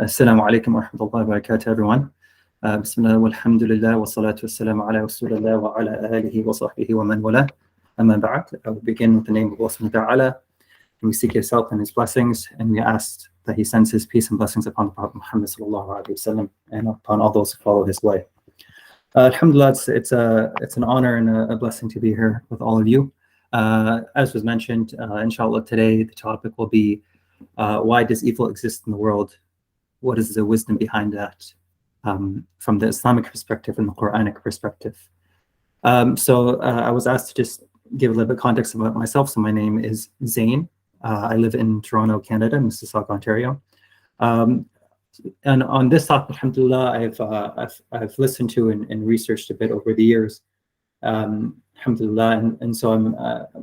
Assalamu alaikum wa rahmatullahi wa barakatuh, everyone. Bismillah walhamdulillah wa salatu wassalamu ala rasulillah wa ala alihi wa sahbihi wa man wala. Amma ba'd. I will begin with the name of Allah subhanahu wa ta'ala. And we seek His help and His blessings, and we ask that He sends His peace and blessings upon the Prophet Muhammad sallallahu alaihi wasallam and upon all those who follow his way. Alhamdulillah, it's an honor and a blessing to be here with all of you. As was mentioned, inshallah, today the topic will be why does evil exist in the world? What is the wisdom behind that from the Islamic perspective and the Quranic perspective? So I was asked to just give a little bit of context about myself. So my name is Zain. I live in Toronto, Canada, Mississauga, Ontario. And on this topic, alhamdulillah, I've listened to and researched a bit over the years. Alhamdulillah, and so I'm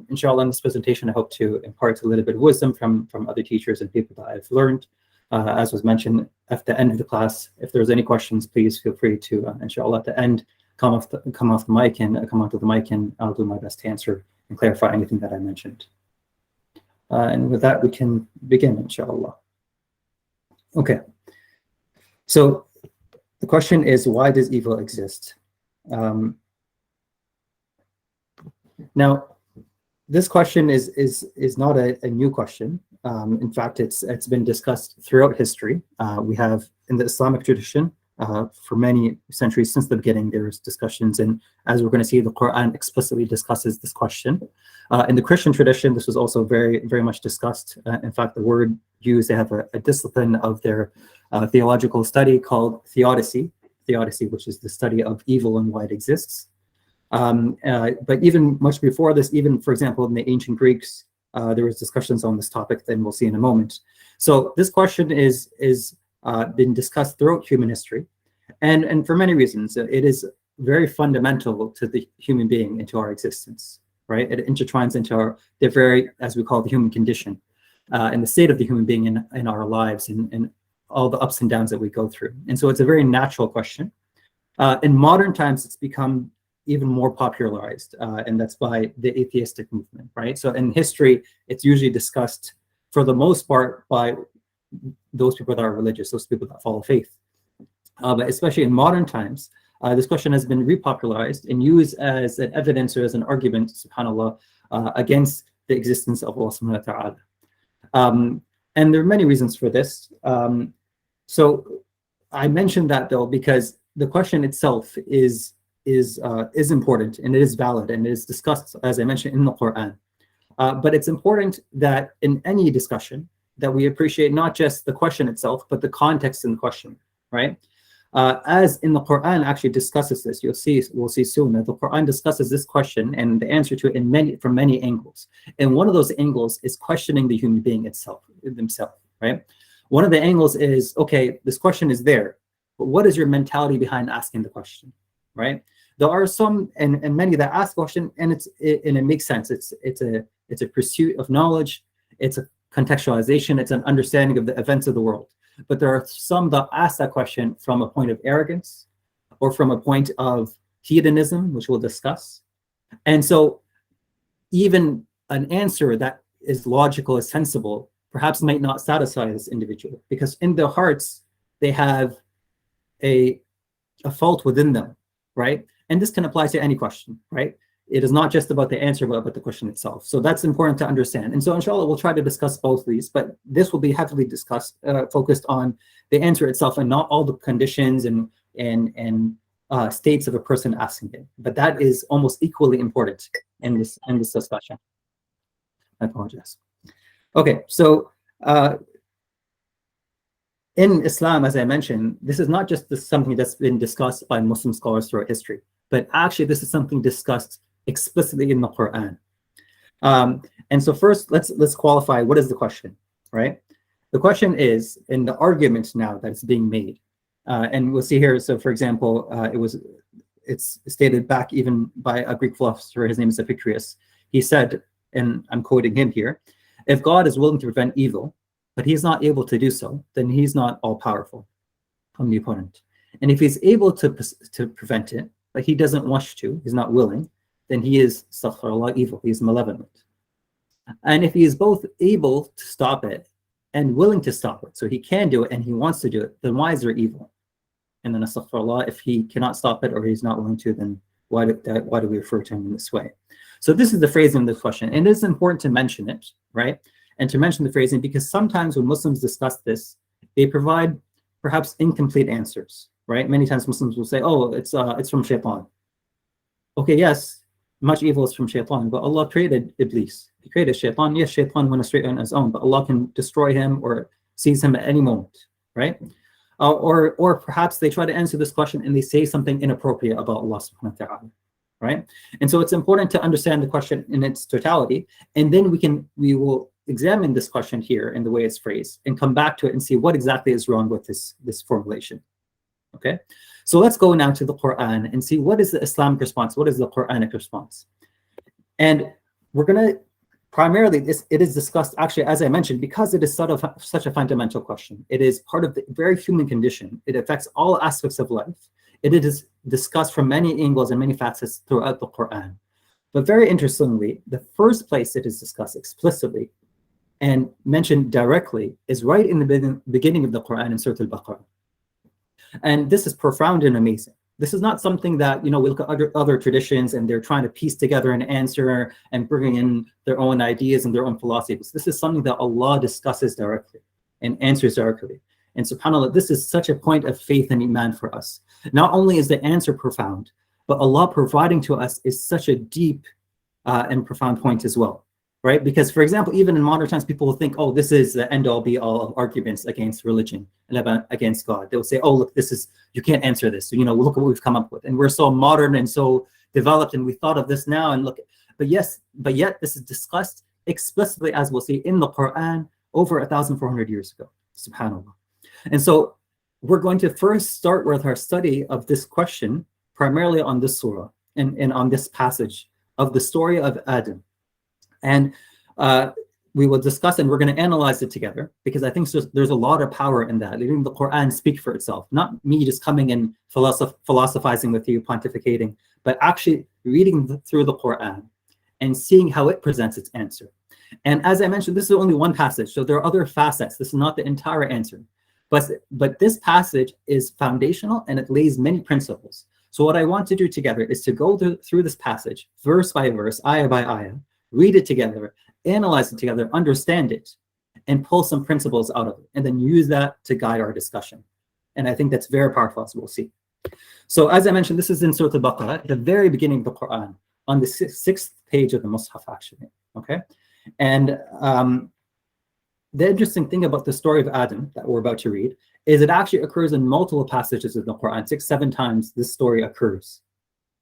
inshallah in this presentation I hope to impart a little bit of wisdom from other teachers and people that I've learned. As was mentioned at the end of the class, if there's any questions, please feel free to inshallah at the end come off the mic and come onto the mic, and I'll do my best to answer and clarify anything that I mentioned. And with that, we can begin, inshallah. Okay. So the question is, why does evil exist? Now, this question is not a new question. In fact, it's been discussed throughout history. We have in the Islamic tradition for many centuries since the beginning, there's discussions, and as we're going to see, the Quran explicitly discusses this question. In the Christian tradition, this was also very, very much discussed. In fact, the word used, they have a discipline of their theological study called theodicy, which is the study of evil and why it exists. But even much before this, even for example, in the ancient Greeks, there was discussions on this topic, then we'll see in a moment. So this question is been discussed throughout human history, and for many reasons. It is very fundamental to the human being, into our existence, right? It intertwines into the very, as we call, the human condition, and the state of the human being in our lives, and all the ups and downs that we go through. And so it's a very natural question. In modern times, it's become even more popularized, and that's by the atheistic movement, right? So in history, it's usually discussed for the most part by those people that are religious, those people that follow faith. But especially in modern times, this question has been repopularized and used as an evidence or as an argument, subhanAllah, against the existence of Allah subhanahu wa ta'ala. And there are many reasons for this. So I mentioned that though, because the question itself is important, and it is valid, and it is discussed, as I mentioned, in the Quran. But it's important that in any discussion that we appreciate not just the question itself, but the context in the question, right? As in the Quran actually discusses this, we'll see soon that the Quran discusses this question and the answer to it from many angles. And one of those angles is questioning the human being themselves, right? One of the angles is, okay, this question is there, but what is your mentality behind asking the question, right? There are some and many that ask the question, and it makes sense. It's a pursuit of knowledge. It's a contextualization. It's an understanding of the events of the world. But there are some that ask that question from a point of arrogance or from a point of hedonism, which we'll discuss. And so even an answer that is logical, is sensible, perhaps might not satisfy this individual, because in their hearts they have a fault within them, right? And this can apply to any question, right? It is not just about the answer, but about the question itself. So that's important to understand. And so inshallah, we'll try to discuss both of these, but this will be heavily discussed, focused on the answer itself and not all the conditions and states of a person asking it. But that is almost equally important in this discussion. I apologize. Okay, so in Islam, as I mentioned, this is not just something that's been discussed by Muslim scholars throughout history, but actually this is something discussed explicitly in the Quran. And so first, let's qualify, what is the question, right? The question is, in the argument now that's being made, and we'll see here, so for example, it's stated back even by a Greek philosopher, his name is Epicurus. He said, and I'm quoting him here, if God is willing to prevent evil, but he's not able to do so, then he's not all-powerful, omnipotent. And if he's able to prevent it, but he doesn't wish to, he's not willing, then he is, astaghfirullah, evil, he's malevolent. And if he is both able to stop it and willing to stop it, so he can do it and he wants to do it, then why is there evil? And then astaghfirullah, if he cannot stop it or he's not willing to, then why do we refer to him in this way? So this is the phrasing of this question, and it is important to mention it, right? And to mention the phrasing, because sometimes when Muslims discuss this, they provide perhaps incomplete answers, right? Many times Muslims will say, oh, it's from shaitan. Okay, yes, much evil is from shaitan, but Allah created Iblis. He created shaitan. Yes, shaitan went astray on his own, but Allah can destroy him or seize him at any moment, right? Or perhaps they try to answer this question and they say something inappropriate about Allah subhanahu wa ta'ala, right? And so it's important to understand the question in its totality, and then we will examine this question here in the way it's phrased and come back to it and see what exactly is wrong with this formulation. Okay, so let's go now to the Quran and see what is the Islamic response, what is the Quranic response. And we're going to primarily, it is discussed, actually, as I mentioned, because it is such a fundamental question. It is part of the very human condition. It affects all aspects of life. It is discussed from many angles and many facets throughout the Quran. But very interestingly, the first place it is discussed explicitly and mentioned directly is right in the beginning of the Quran in Surah Al-Baqarah. And this is profound and amazing. This is not something that, we look at other traditions and they're trying to piece together an answer and bringing in their own ideas and their own philosophies. This is something that Allah discusses directly and answers directly. And subhanAllah, this is such a point of faith and iman for us. Not only is the answer profound, but Allah providing to us is such a deep and profound point as well. Right? Because, for example, even in modern times, people will think, oh, this is the end-all be-all of arguments against religion and against God. They'll say, oh, look, you can't answer this. So, look at what we've come up with. And we're so modern and so developed, and we thought of this now, and look. But yet this is discussed explicitly, as we'll see, in the Quran over 1,400 years ago. SubhanAllah. And so we're going to first start with our study of this question, primarily on this surah and on this passage of the story of Adam. And we will discuss, and we're going to analyze it together, because I think there's a lot of power in that, letting the Quran speak for itself, not me just coming and philosophizing with you, pontificating, but actually reading through the Quran and seeing how it presents its answer. And as I mentioned, this is only one passage, so there are other facets. This is not the entire answer, but this passage is foundational and it lays many principles. So what I want to do together is to go through this passage, verse by verse, ayah by ayah, read it together, analyze it together, understand it, and pull some principles out of it, and then use that to guide our discussion. And I think that's very powerful, as we'll see. So as I mentioned, this is in Surah Al-Baqarah, at the very beginning of the Quran, on the sixth page of the Mus'haf, actually. Okay, and the interesting thing about the story of Adam that we're about to read is it actually occurs in multiple passages of the Quran. 6-7 times this story occurs.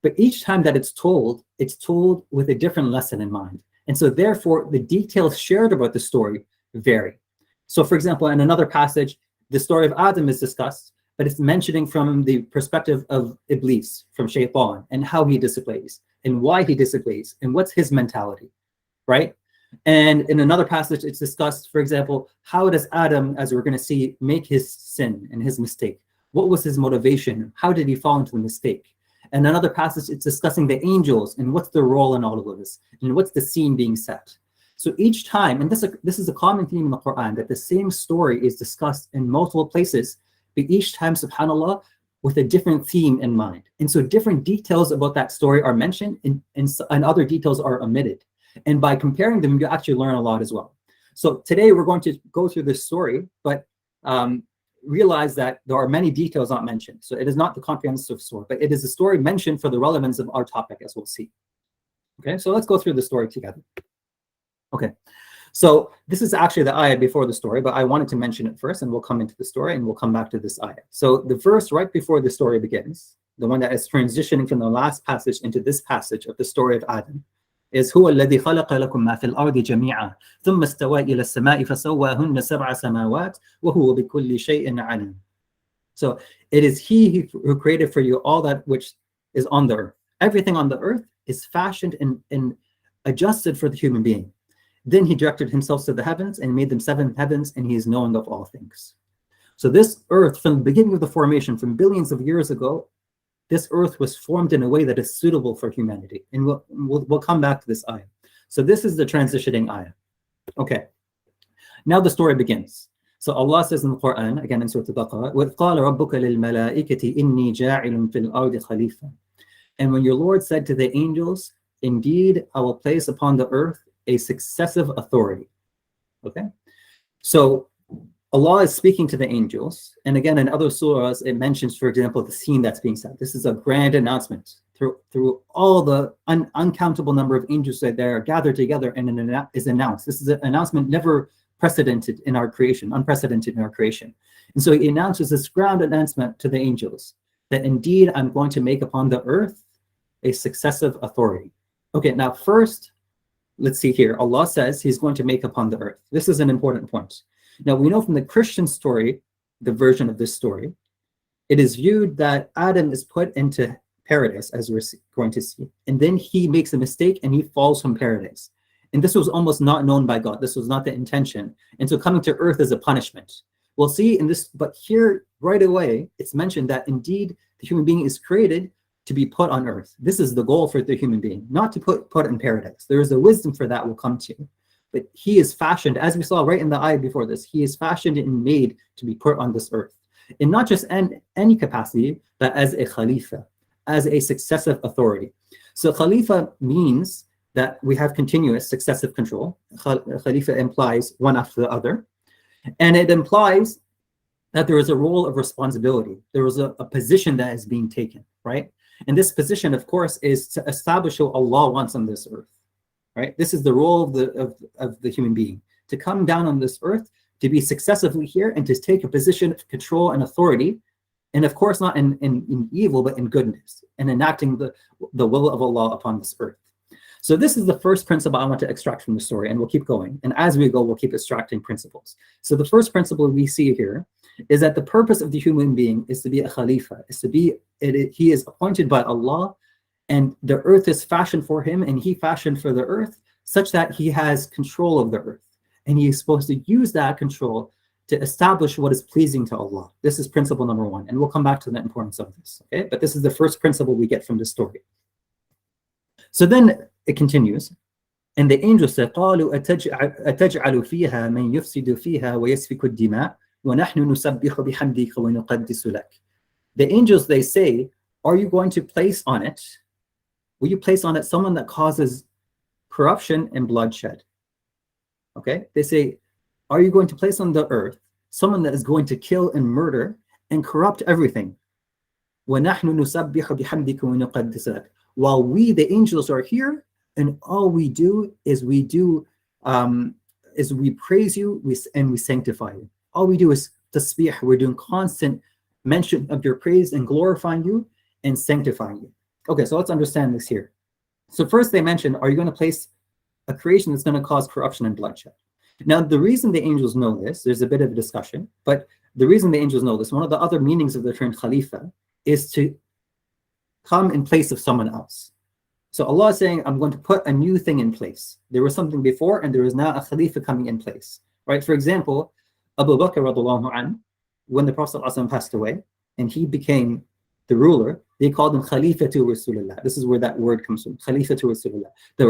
But each time that it's told with a different lesson in mind. And so therefore, the details shared about the story vary. So for example, in another passage, the story of Adam is discussed, but it's mentioning from the perspective of Iblis, from Shaitan, and how he disobeys, and why he disobeys, and what's his mentality, right? And in another passage, it's discussed, for example, how does Adam, as we're going to see, make his sin and his mistake? What was his motivation? How did he fall into the mistake? And another passage, it's discussing the angels and what's their role in all of this, and what's the scene being set. So each time, and this is a common theme in the Quran, that the same story is discussed in multiple places, but each time, subhanAllah, with a different theme in mind. And so different details about that story are mentioned, and other details are omitted. And by comparing them, you actually learn a lot as well. So today we're going to go through this story, but realize that there are many details not mentioned. So it is not the comprehensive story, but it is a story mentioned for the relevance of our topic, as we'll see. Okay, so let's go through the story together. Okay, so this is actually the ayah before the story, but I wanted to mention it first, and we'll come into the story, and we'll come back to this ayah. So the verse right before the story begins, the one that is transitioning from the last passage into this passage of the story of Adam, is هو الذي خلق لكم ما في الأرض جميعا ثم استوى إلى السماء فسواهن سبع سماوات وهو بكل شيء عليم. So it is he who created for you all that which is on the earth. Everything on the earth is fashioned and adjusted for the human being. Then he directed himself to the heavens and made them 7 heavens, and he is knowing of all things. So this earth, from the beginning of the formation, from billions of years ago, this earth was formed in a way that is suitable for humanity. And we'll come back to this ayah. So this is the transitioning ayah. Okay. Now the story begins. So Allah says in the Quran, again in Surah Al-Baqarah, وَإِذْ قَالَ رَبُّكَ لِلْمَلَائِكَةِ إِنِّي جَاعِلٌ فِي الْأَرْضِ خَلِيفَةً. And when your Lord said to the angels, indeed, I will place upon the earth a successive authority. Okay? So Allah is speaking to the angels. And again, in other surahs, it mentions, for example, the scene that's being said. This is a grand announcement through all the uncountable number of angels that are gathered together, and is announced. This is an announcement never unprecedented in our creation. And so he announces this grand announcement to the angels that indeed I'm going to make upon the earth a successive authority. Okay, now first, let's see here. Allah says he's going to make upon the earth. This is an important point. Now we know from the Christian story, the version of this story, it is viewed that Adam is put into paradise, as we're going to see, and then he makes a mistake and he falls from paradise. And this was almost not known by God. This was not the intention. And so coming to earth is a punishment. We'll see in this, but here right away, it's mentioned that indeed the human being is created to be put on earth. This is the goal for the human being, not to put in paradise. There is a wisdom for that we'll come to. But he is fashioned, as we saw right in the ayah before this, he is fashioned and made to be put on this earth. In not just any capacity, but as a khalifa, as a successive authority. So khalifa means that we have continuous successive control. Khalifa implies one after the other. And it implies that there is a role of responsibility. There is a position that is being taken, right? And this position, of course, is to establish what Allah wants on this earth, right? This is the role of the human being, to come down on this earth, to be successively here, and to take a position of control and authority. And of course, not in evil, but in goodness, and enacting the will of Allah upon this earth. So this is the first principle I want to extract from the story, and we'll keep going. And as we go, we'll keep extracting principles. So the first principle we see here is that the purpose of the human being is to be a khalifa, he is appointed by Allah, and the earth is fashioned for him, and he fashioned for the earth such that he has control of the earth. And he is supposed to use that control to establish what is pleasing to Allah. This is principle number one, and we'll come back to the importance of this, okay? But this is the first principle we get from this story. So then it continues, and the angels said, قَالُوا أَتَجْعَلُ فِيهَا مَنْ يُفْسِدُ فِيهَا وَيَسْفِكُ الدِّمَاءَ وَنَحْنُ نُسَبِّحُ بِحَمْدِكَ وَنُقَدِّسُ لَكَ. The angels, they say, are you going to place on it, will you place on it someone that causes corruption and bloodshed? Okay, they say, are you going to place on the earth someone that is going to kill and murder and corrupt everything? وَنَحْنُ نُسَبِّحُ بِحَمْدِكَ وَنُقَدِّسُ لَكَ. While we, the angels, are here, and all we do is we praise you and we sanctify you. All we do is tasbih. We're doing constant mention of your praise and glorifying you and sanctifying you. Okay, so let's understand this here. So first they mentioned, are you going to place a creation that's going to cause corruption and bloodshed? Now, the reason the angels know this, there's a bit of a discussion, but the reason the angels know this, one of the other meanings of the term khalifa is to come in place of someone else. So Allah is saying, I'm going to put a new thing in place. There was something before, and there is now a khalifa coming in place, right? For example, Abu Bakr radhiallahu anhu, when the Prophet ﷺ passed away and he became the ruler, they called him Khalifatu Rasulullah. This is where that word comes from, Khalifatu Rasulullah, the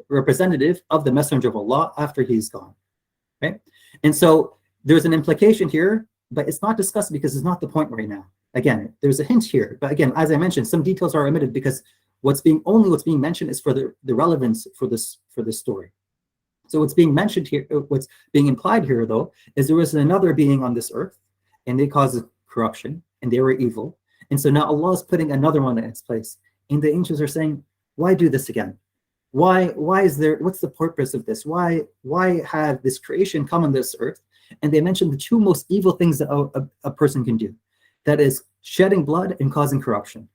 representative of the Messenger of Allah after he's gone, right? And so there's an implication here, but it's not discussed because it's not the point right now. Again, there's a hint here, but again, as I mentioned, some details are omitted because what's being mentioned is for the relevance for this story. So what's being mentioned here, what's being implied here though, is there was another being on this earth, and they caused corruption, and they were evil. And so now Allah is putting another one in its place. And the angels are saying, why do this again? Why is there, what's the purpose of this? Why have this creation come on this earth? And they mentioned the two most evil things that a person can do. That is shedding blood and causing corruption,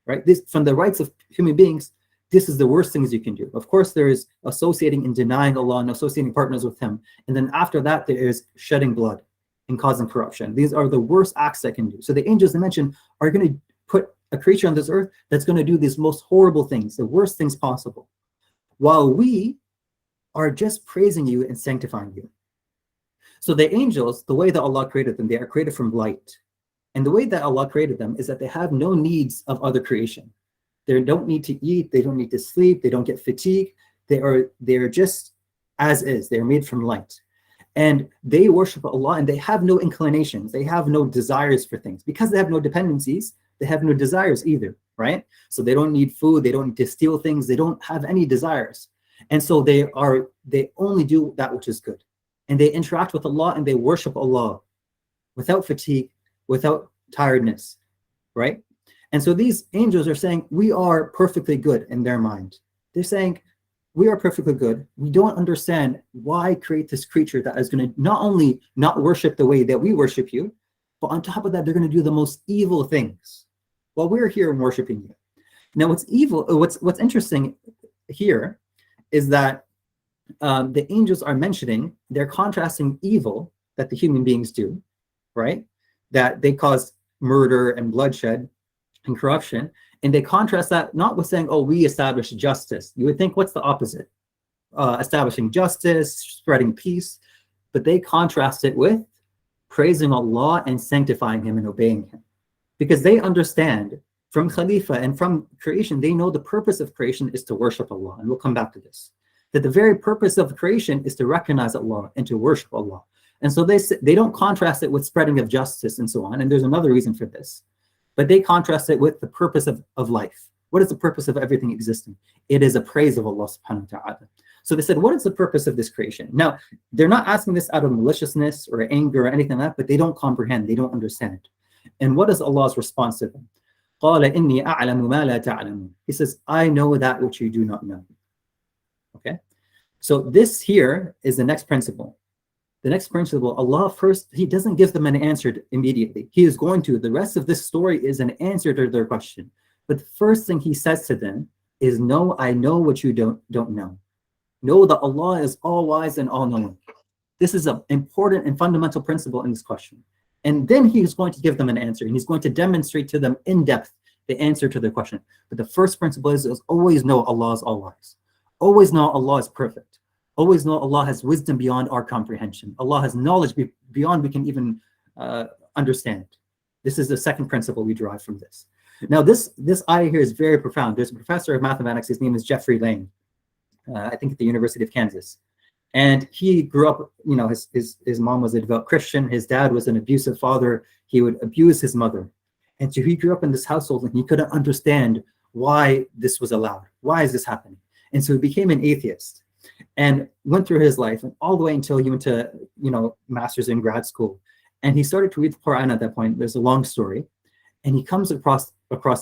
right? This, from the rights of human beings, this is the worst things you can do. Of course, there is associating and denying Allah and associating partners with him. And then after that, there is shedding blood and causing corruption. These are the worst acts that can do. So the angels they mentioned are going to put a creature on this earth that's going to do these most horrible things, the worst things possible, while we are just praising you and sanctifying you. So the angels, the way that Allah created them, they are created from light. And the way that Allah created them is that they have no needs of other creation. They don't need to eat, they don't need to sleep, they don't get fatigue. They are just as is. They're made from light. And they worship Allah and they have no inclinations. They have no desires for things. Because they have no dependencies, they have no desires either, right? So they don't need food. They don't need to steal things. They don't have any desires. And so they only do that which is good. And they interact with Allah and they worship Allah without fatigue, without tiredness, right? And so these angels are saying, we are perfectly good in their mind. They're saying, we are perfectly good. We don't understand why create this creature that is going to not only not worship the way that we worship you, but on top of that, they're going to do the most evil things while we're here and worshiping you. Now, what's interesting here is that the angels are mentioning, they're contrasting evil that the human beings do, right? That they cause murder and bloodshed and corruption. And they contrast that not with saying, oh, we establish justice. You would think, what's the opposite? Establishing justice, spreading peace. But they contrast it with praising Allah and sanctifying Him and obeying Him. Because they understand from Khalifa and from creation, they know the purpose of creation is to worship Allah. And we'll come back to this. That the very purpose of creation is to recognize Allah and to worship Allah. And so they don't contrast it with spreading of justice and so on. And there's another reason for this. But they contrast it with the purpose of life. What is the purpose of everything existing? It is a praise of Allah subhanahu wa ta'ala. So they said, what is the purpose of this creation? Now, they're not asking this out of maliciousness or anger or anything like that, but they don't comprehend, they don't understand. And what is Allah's response to them? قَالَ إِنِّي أَعْلَمُ مَا لَا تَعْلَمُونَ. He says, I know that which you do not know. Okay? So this here is the next principle. The next principle, Allah first, He doesn't give them an answer immediately. He is going to. The rest of this story is an answer to their question. But the first thing He says to them is, no, I know what you don't know. Know that Allah is all-wise and all-knowing. This is an important and fundamental principle in this question. And then He is going to give them an answer. And He's going to demonstrate to them in depth the answer to their question. But the first principle is always know Allah is all-wise. Always know Allah is perfect. Always know Allah has wisdom beyond our comprehension. Allah has knowledge beyond we can even understand. This is the second principle we derive from this. Now, this ayah here is very profound. There's a professor of mathematics. His name is Jeffrey Lane, I think at the University of Kansas. And he grew up, his mom was a devout Christian. His dad was an abusive father. He would abuse his mother. And so he grew up in this household and he couldn't understand why this was allowed. Why is this happening? And so he became an atheist and went through his life and all the way until he went to, master's in grad school. And he started to read the Quran at that point. There's a long story. And he comes across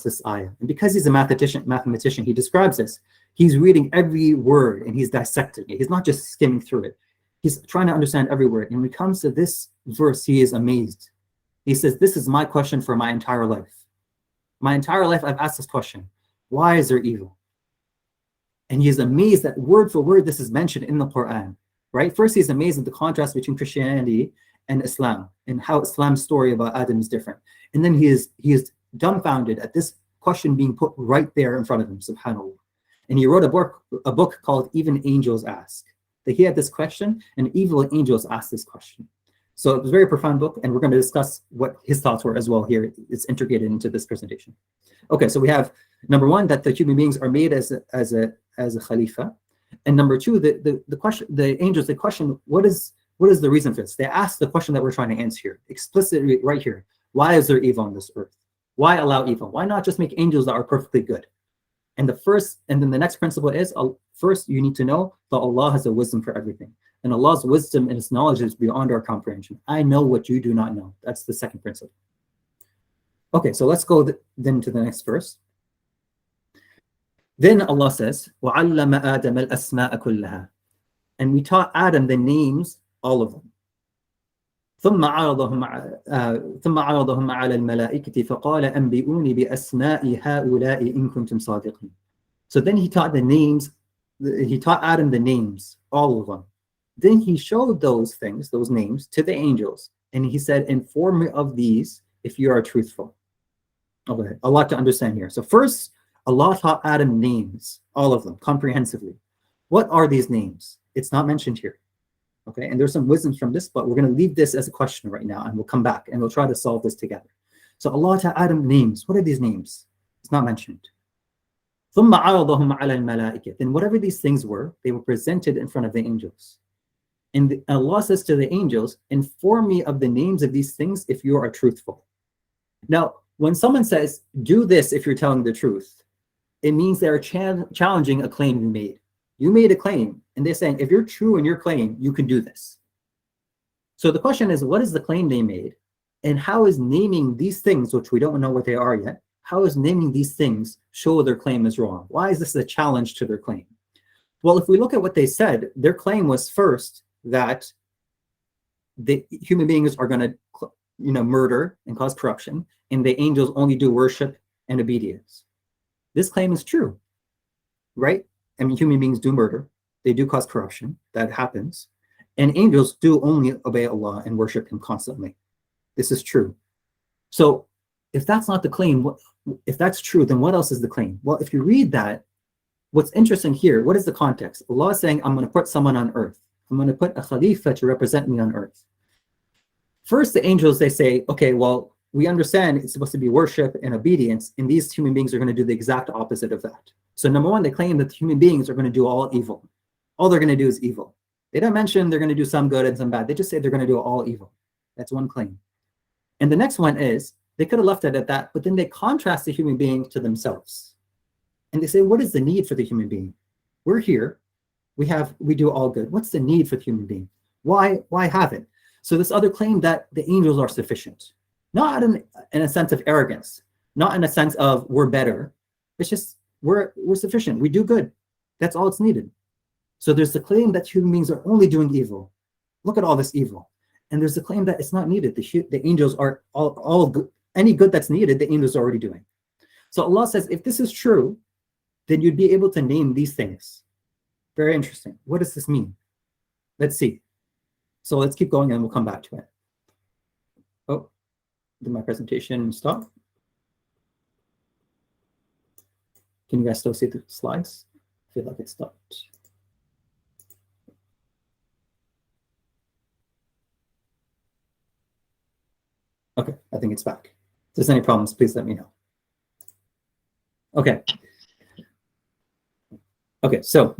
this ayah. And because he's a mathematician, he describes this. He's reading every word and he's dissecting it. He's not just skimming through it. He's trying to understand every word. And when it comes to this verse, he is amazed. He says, this is my question for my entire life. My entire life, I've asked this question. Why is there evil? And he is amazed that word for word, this is mentioned in the Quran, right? First, he's amazed at the contrast between Christianity and Islam and how Islam's story about Adam is different. And then he is dumbfounded at this question being put right there in front of him, subhanAllah. And he wrote a book called Even Angels Ask. That he had this question and evil angels asked this question. So it was a very profound book, and we're going to discuss what his thoughts were as well here. It's integrated into this presentation. Okay, so we have number one, that the human beings are made as a Khalifa. And number two, the angels, the question, what is the reason for this? They ask the question that we're trying to answer here, explicitly right here. Why is there evil on this earth? Why allow evil? Why not just make angels that are perfectly good? And then the next principle is, first, you need to know that Allah has a wisdom for everything. And Allah's wisdom and His knowledge is beyond our comprehension. I know what you do not know. That's the second principle. Okay, so let's go then to the next verse. Then Allah says, وَعَلَّمَ آدَمَ الْأَسْمَاءَ كُلَّهَا. And we taught Adam the names, all of them. ثم عرضهم على الملائكة فقال أنبئوني بأسماء هؤلاء إن كنتم صادقين. So then he taught Adam the names, all of them. Then he showed those names to the angels, and he said, inform me of these if you are truthful. Okay, a lot to understand here. So first, Allah taught Adam names, all of them, comprehensively. What are these names? It's not mentioned here. Okay, and there's some wisdoms from this, but we're going to leave this as a question right now, and we'll come back and we'll try to solve this together. So Allah taught Adam names. What are these names? It's not mentioned. Then whatever these things were, they were presented in front of the angels. And Allah says to the angels, inform me of the names of these things if you are truthful. Now, when someone says, do this if you're telling the truth, it means they're challenging a claim you made. You made a claim, and they're saying, if you're true in your claim, you can do this. So the question is, what is the claim they made? And how is naming these things, which we don't know what they are yet, how is naming these things show their claim is wrong? Why is this a challenge to their claim? Well, if we look at what they said, their claim was first that the human beings are going to, murder and cause corruption, and the angels only do worship and obedience. This claim is true, right? I mean, human beings do murder, they do cause corruption, that happens, and angels do only obey Allah and worship Him constantly. This is true. So if that's not the claim, if that's true, then what else is the claim? Well, if you read that, what's interesting here, what is the context? Allah is saying, I'm going to put someone on earth. I'm going to put a Khalifa to represent me on earth. First, the angels, they say, okay, well, we understand it's supposed to be worship and obedience, and these human beings are going to do the exact opposite of that. So number one, they claim that human beings are going to do all evil. All they're going to do is evil. They don't mention they're going to do some good and some bad. They just say they're going to do all evil. That's one claim. And the next one is, they could have left it at that, but then they contrast the human being to themselves. And they say, what is the need for the human being? We're here. We do all good. What's the need for the human being? Why have it? So this other claim that the angels are sufficient, not in a sense of arrogance, not in a sense of we're better. It's just we're sufficient. We do good. That's all it's needed. So there's the claim that human beings are only doing evil. Look at all this evil. And there's the claim that it's not needed. The angels are all good. Any good that's needed, the angels are already doing. So Allah says, if this is true, then you'd be able to name these things. Very interesting. What does this mean? Let's see. So let's keep going and we'll come back to it. Oh, did my presentation stop? Can you guys still see the slides? I feel like it stopped. Okay, I think it's back. If there's any problems, please let me know. Okay. Okay, so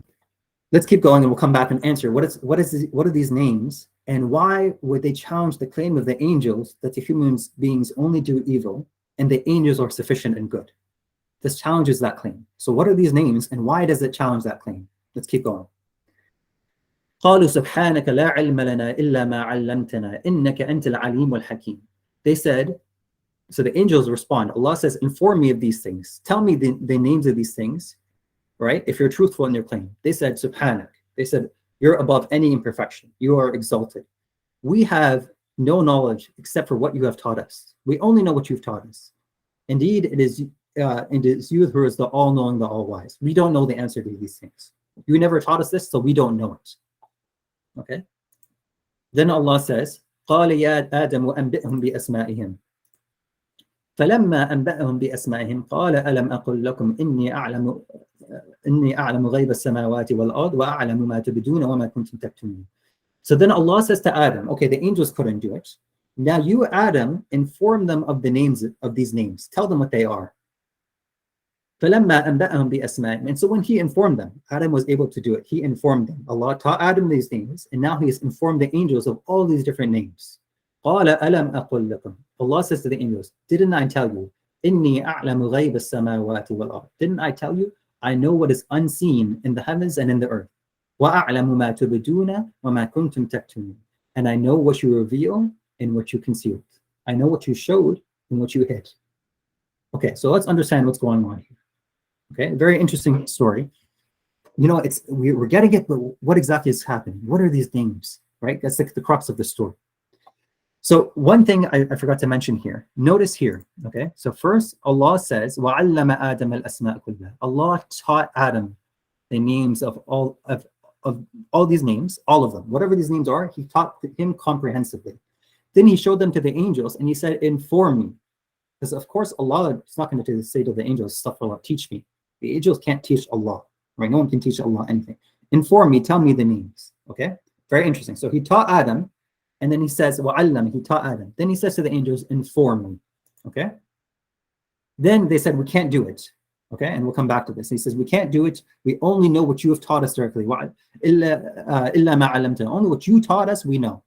let's keep going and we'll come back and answer what are these names and why would they challenge the claim of the angels that the human beings only do evil and the angels are sufficient and good? This challenges that claim. So what are these names and why does it challenge that claim? Let's keep going. قالوا سبحانك لا علم لنا إلا ما علمتنا إنك أنت العليم الحكيم. They said, so the angels respond, Allah says, inform me of these things. Tell me the names of these things, right? If you're truthful in your claim. They said, Subhanak. They said, you're above any imperfection. You are exalted. We have no knowledge except for what you have taught us. We only know what you've taught us. Indeed, it is you who is the all-knowing, the all-wise. We don't know the answer to these things. You never taught us this, so we don't know it. Okay? Then Allah says, قال يا آدم أنبئهم بأسمائهم فلما أنبأهم بأسمائهم قال ألم أقل لكم إني أعلم غيب السماوات والأرض وأعلم ما تبدون وما كنتم تكتمون. So then Allah says to Adam, okay, the angels couldn't do it. Now you, Adam, inform them of the names of these names. Tell them what they are. فلما أنبأهم بأسمائهم. And so when he informed them, Adam was able to do it. He informed them. Allah taught Adam these names, and now he has informed the angels of all these different names. قال ألم أقل لكم. Allah says to the angels, didn't I tell you? إني أعلم غيب السماوات والأرض. Didn't I tell you? I know what is unseen in the heavens and in the earth. وأعلم ما تبدون وما كنتم تكتمون. And I know what you reveal and what you concealed. I know what you showed and what you hid. Okay, so let's understand what's going on here. Okay, very interesting story. You know, we're getting it, but what exactly is happening? What are these names, right? That's like the crux of the story. So one thing I forgot to mention here. Notice here, okay? So first, Allah says, وَعَلَّمَ آدَمَ الْأَسْمَاءَ كُلَّهَا. Allah taught Adam the names of all these names, all of them. Whatever these names are, he taught him comprehensively. Then he showed them to the angels, and he said, inform me. Because of course, Allah is not going to say to the angels, astaghfirullah, teach me. The angels can't teach Allah, right? No one can teach Allah anything. Inform me, tell me the names, okay? Very interesting. So he taught Adam, and then he says, وَعَلَّمَ, he taught Adam. Then he says to the angels, inform me, okay? Then they said, we can't do it. Okay, and we'll come back to this. He says, we can't do it. We only know what you have taught us directly. Only what you taught us, we know.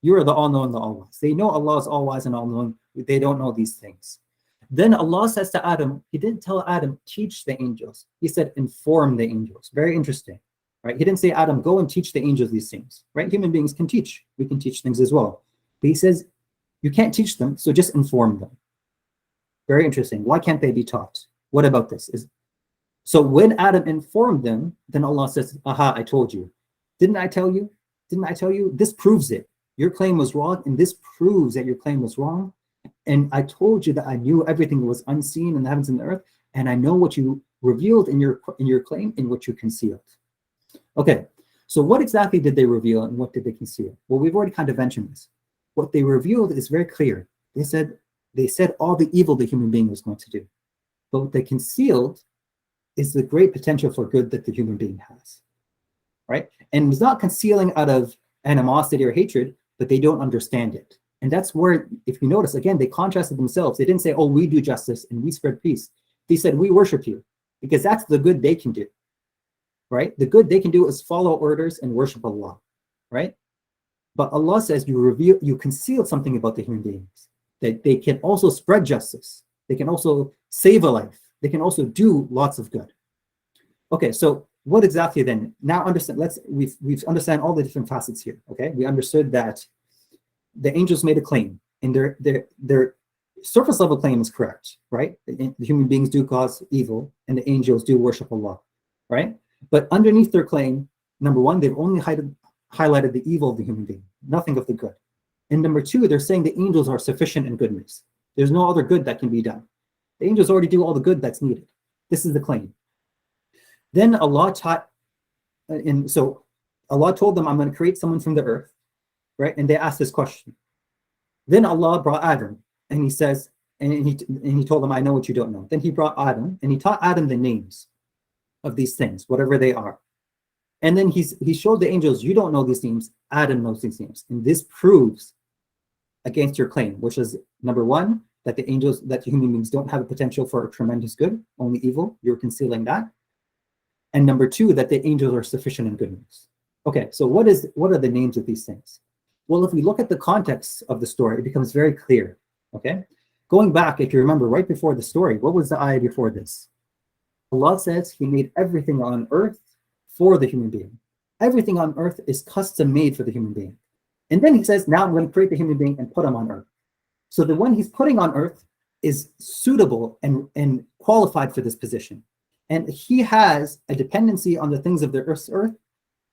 You are the all-knowing, the all-wise. They know Allah is all-wise and all-knowing. They don't know these things. Then Allah says to Adam, he didn't tell Adam, teach the angels. He said, inform the angels. Very interesting, right? He didn't say, Adam, go and teach the angels these things, right? Human beings can teach. We can teach things as well. But he says, you can't teach them, so just inform them. Very interesting. Why can't they be taught? What about this? So when Adam informed them, then Allah says, aha, I told you. Didn't I tell you? Didn't I tell you? This proves it. Your claim was wrong, and this proves that your claim was wrong. And I told you that I knew everything was unseen in the heavens and the earth, and I know what you revealed in your claim and what you concealed. Okay, so what exactly did they reveal and what did they conceal? Well, we've already kind of mentioned this. What they revealed is very clear. They said all the evil the human being was going to do. But what they concealed is the great potential for good that the human being has, right? And it's not concealing out of animosity or hatred, but they don't understand it. And that's where, if you notice, again, they contrasted themselves. They didn't say, oh, we do justice and we spread peace. They said, we worship you, because that's the good they can do, right? The good they can do is follow orders and worship Allah, right? But Allah says you concealed something about the human beings, that they can also spread justice. They can also save a life. They can also do lots of good. Okay, so what exactly then? Now understand, we've understand all the different facets here, okay? We understood that the angels made a claim, and their surface level claim is correct, right? The human beings do cause evil, and the angels do worship Allah, right? But underneath their claim, number one, they've only highlighted the evil of the human being, nothing of the good. And number two, they're saying the angels are sufficient in goodness. There's no other good that can be done. The angels already do all the good that's needed. This is the claim. Then Allah taught, and so Allah told them, I'm going to create someone from the earth, right? And they asked this question. Then Allah brought Adam, and he says, and he told them, I know what you don't know. Then he brought Adam, and he taught Adam the names of these things, whatever they are. And then he showed the angels, you don't know these names, Adam knows these names. And this proves against your claim, which is number one, that the human beings don't have a potential for a tremendous good, only evil. You're concealing that. And number two, that the angels are sufficient in goodness. Okay, so what are the names of these things? Well, if we look at the context of the story, it becomes very clear. Okay, going back, if you remember, right before the story, what was the ayah before this? Allah says He made everything on earth for the human being. Everything on earth is custom made for the human being. And then He says, now I'm going to create the human being and put him on earth. So the one He's putting on earth is suitable and qualified for this position. And he has a dependency on the things of the earth.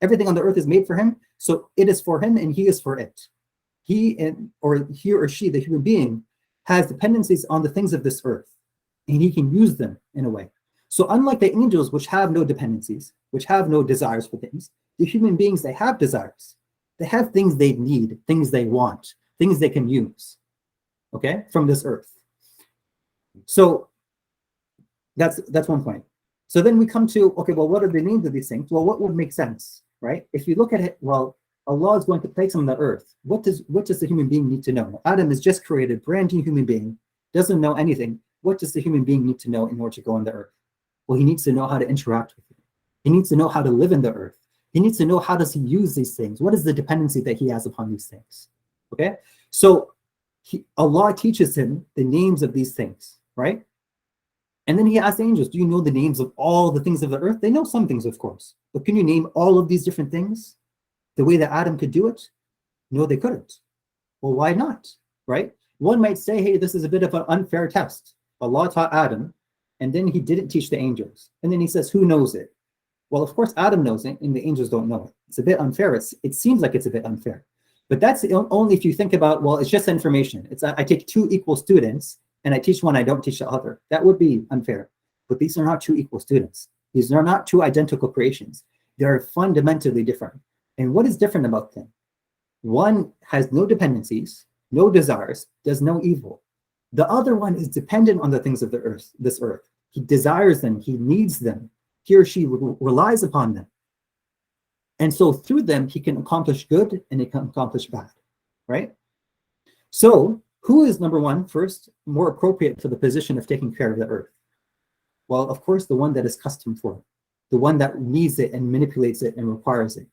Everything on the earth is made for him, so it is for him and he is for it. He or she, the human being, has dependencies on the things of this earth, and he can use them in a way. So unlike the angels, which have no dependencies, which have no desires for things, the human beings, they have desires. They have things they need, things they want, things they can use, okay, from this earth. So that's one point. So then we come to, okay, well, what are the names of these things? Well, what would make sense, right? If you look at it, well, Allah is going to place him on the earth. What does the human being need to know? Adam is just created, brand new human being, doesn't know anything. What does the human being need to know in order to go on the earth? Well, he needs to know how to interact with it. He needs to know how to live in the earth. He needs to know how does he use these things? What is the dependency that he has upon these things? Okay, so Allah teaches him the names of these things, right? And then he asked the angels, do you know the names of all the things of the earth? They know some things, of course, but can you name all of these different things the way that Adam could do it? No, they couldn't. Well, why not, right? One might say, hey, this is a bit of an unfair test. Allah taught Adam, and then he didn't teach the angels. And then he says, who knows it? Well, of course, Adam knows it, and the angels don't know it. It's a bit unfair. It seems like it's a bit unfair. But that's only if you think about, well, it's just information. It's I take two equal students, and I teach one, I don't teach the other. That would be unfair. But these are not two equal students. These are not two identical creations. They are fundamentally different. And what is different about them? One has no dependencies, no desires, does no evil. The other one is dependent on the things of the earth, this earth. He desires them, he needs them. He or she relies upon them. And so through them, he can accomplish good and he can accomplish bad, right? So who is, number one, first, more appropriate for the position of taking care of the earth? Well, of course, the one that is custom for it, the one that needs it and manipulates it and requires it.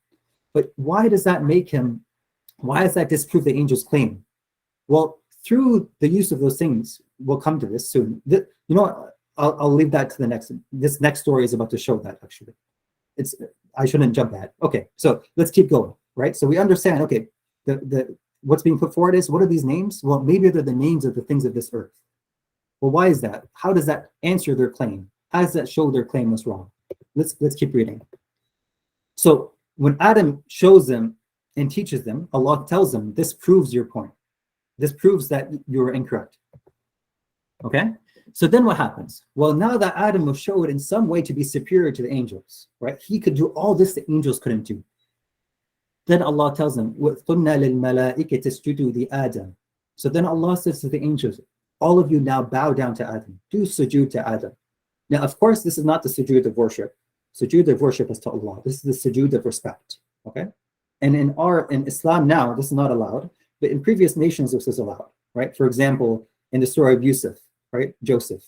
But why does that disprove the angel's claim? Well, through the use of those things, we'll come to this soon. You know what? I'll leave that to the next. This next story is about to show that, actually. I shouldn't jump ahead. Okay, so let's keep going, right? So we understand, okay, what's being put forward is, what are these names? Well, maybe they're the names of the things of this earth. Well, why is that? How does that answer their claim? How does that show their claim was wrong? Let's keep reading. So when Adam shows them and teaches them, Allah tells them, this proves your point. This proves that you're incorrect. Okay? So then what happens? Well, now that Adam was showed in some way to be superior to the angels, right? He could do all this the angels couldn't do. Then Allah tells them, وَقُلْنَا لِلْمَلَائِكَةِ اسْجُدُوا لِآدَمَ. So then Allah says to the angels, all of you now bow down to Adam. Do sujood to Adam. Now, of course, this is not the sujood of worship. Sujood of worship is to Allah. This is the sujood of respect. Okay? And in Islam now, this is not allowed, but in previous nations, this is allowed, right? For example, in the story of Yusuf, right? Joseph.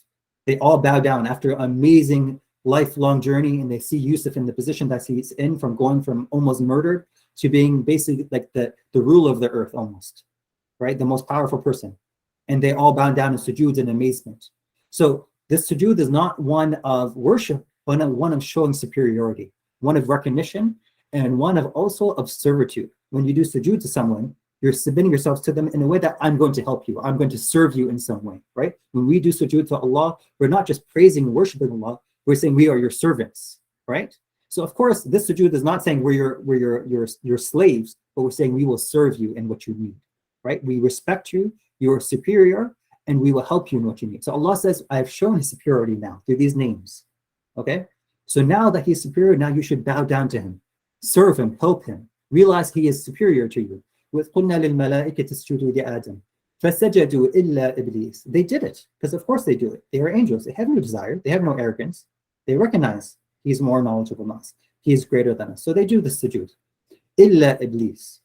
They all bow down after an amazing lifelong journey, and they see Yusuf in the position that he's in, from going from almost murdered to being basically like the ruler of the earth almost, right? The most powerful person. And they all bow down in sujood in amazement. So this sujood is not one of worship, but one of showing superiority, one of recognition, and one of also of servitude. When you do sujood to someone, you're submitting yourselves to them in a way that I'm going to help you. I'm going to serve you in some way, right? When we do sujood to Allah, we're not just praising and worshiping Allah, we're saying we are your servants, right? So of course, this sujood is not saying we're your slaves, but we're saying we will serve you in what you need, right? We respect you, you're superior, and we will help you in what you need. So Allah says, I have shown his superiority now through these names, okay? So now that he's superior, now you should bow down to him, serve him, help him, realize he is superior to you. With قُلْنَا لِلْمَلَائِكَةِ اسْجُدُوا لِآدَمَ فَسَجَدُوا إِلَّا إِبْلِيسَ. They did it, because of course they do it. They are angels. They have no desire. They have no arrogance. They recognize he's more knowledgeable than us. He is greater than us. So they do the sujood. إِلَّا إِبْلِيسَ.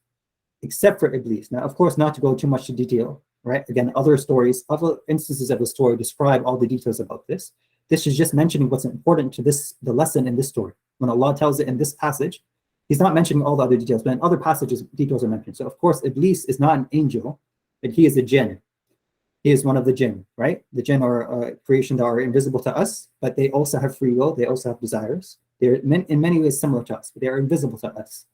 Except for Iblis. Now, of course, not to go too much into detail, right? Again, other instances of the story describe all the details about this. This is just mentioning what's important to the lesson in this story. When Allah tells it in this passage, he's not mentioning all the other details, but in other passages, details are mentioned. So, of course, Iblis is not an angel, but he is a jinn. He is one of the jinn, right? The jinn are a creation that are invisible to us, but they also have free will. They also have desires. They're in many ways similar to us, but they are invisible to us.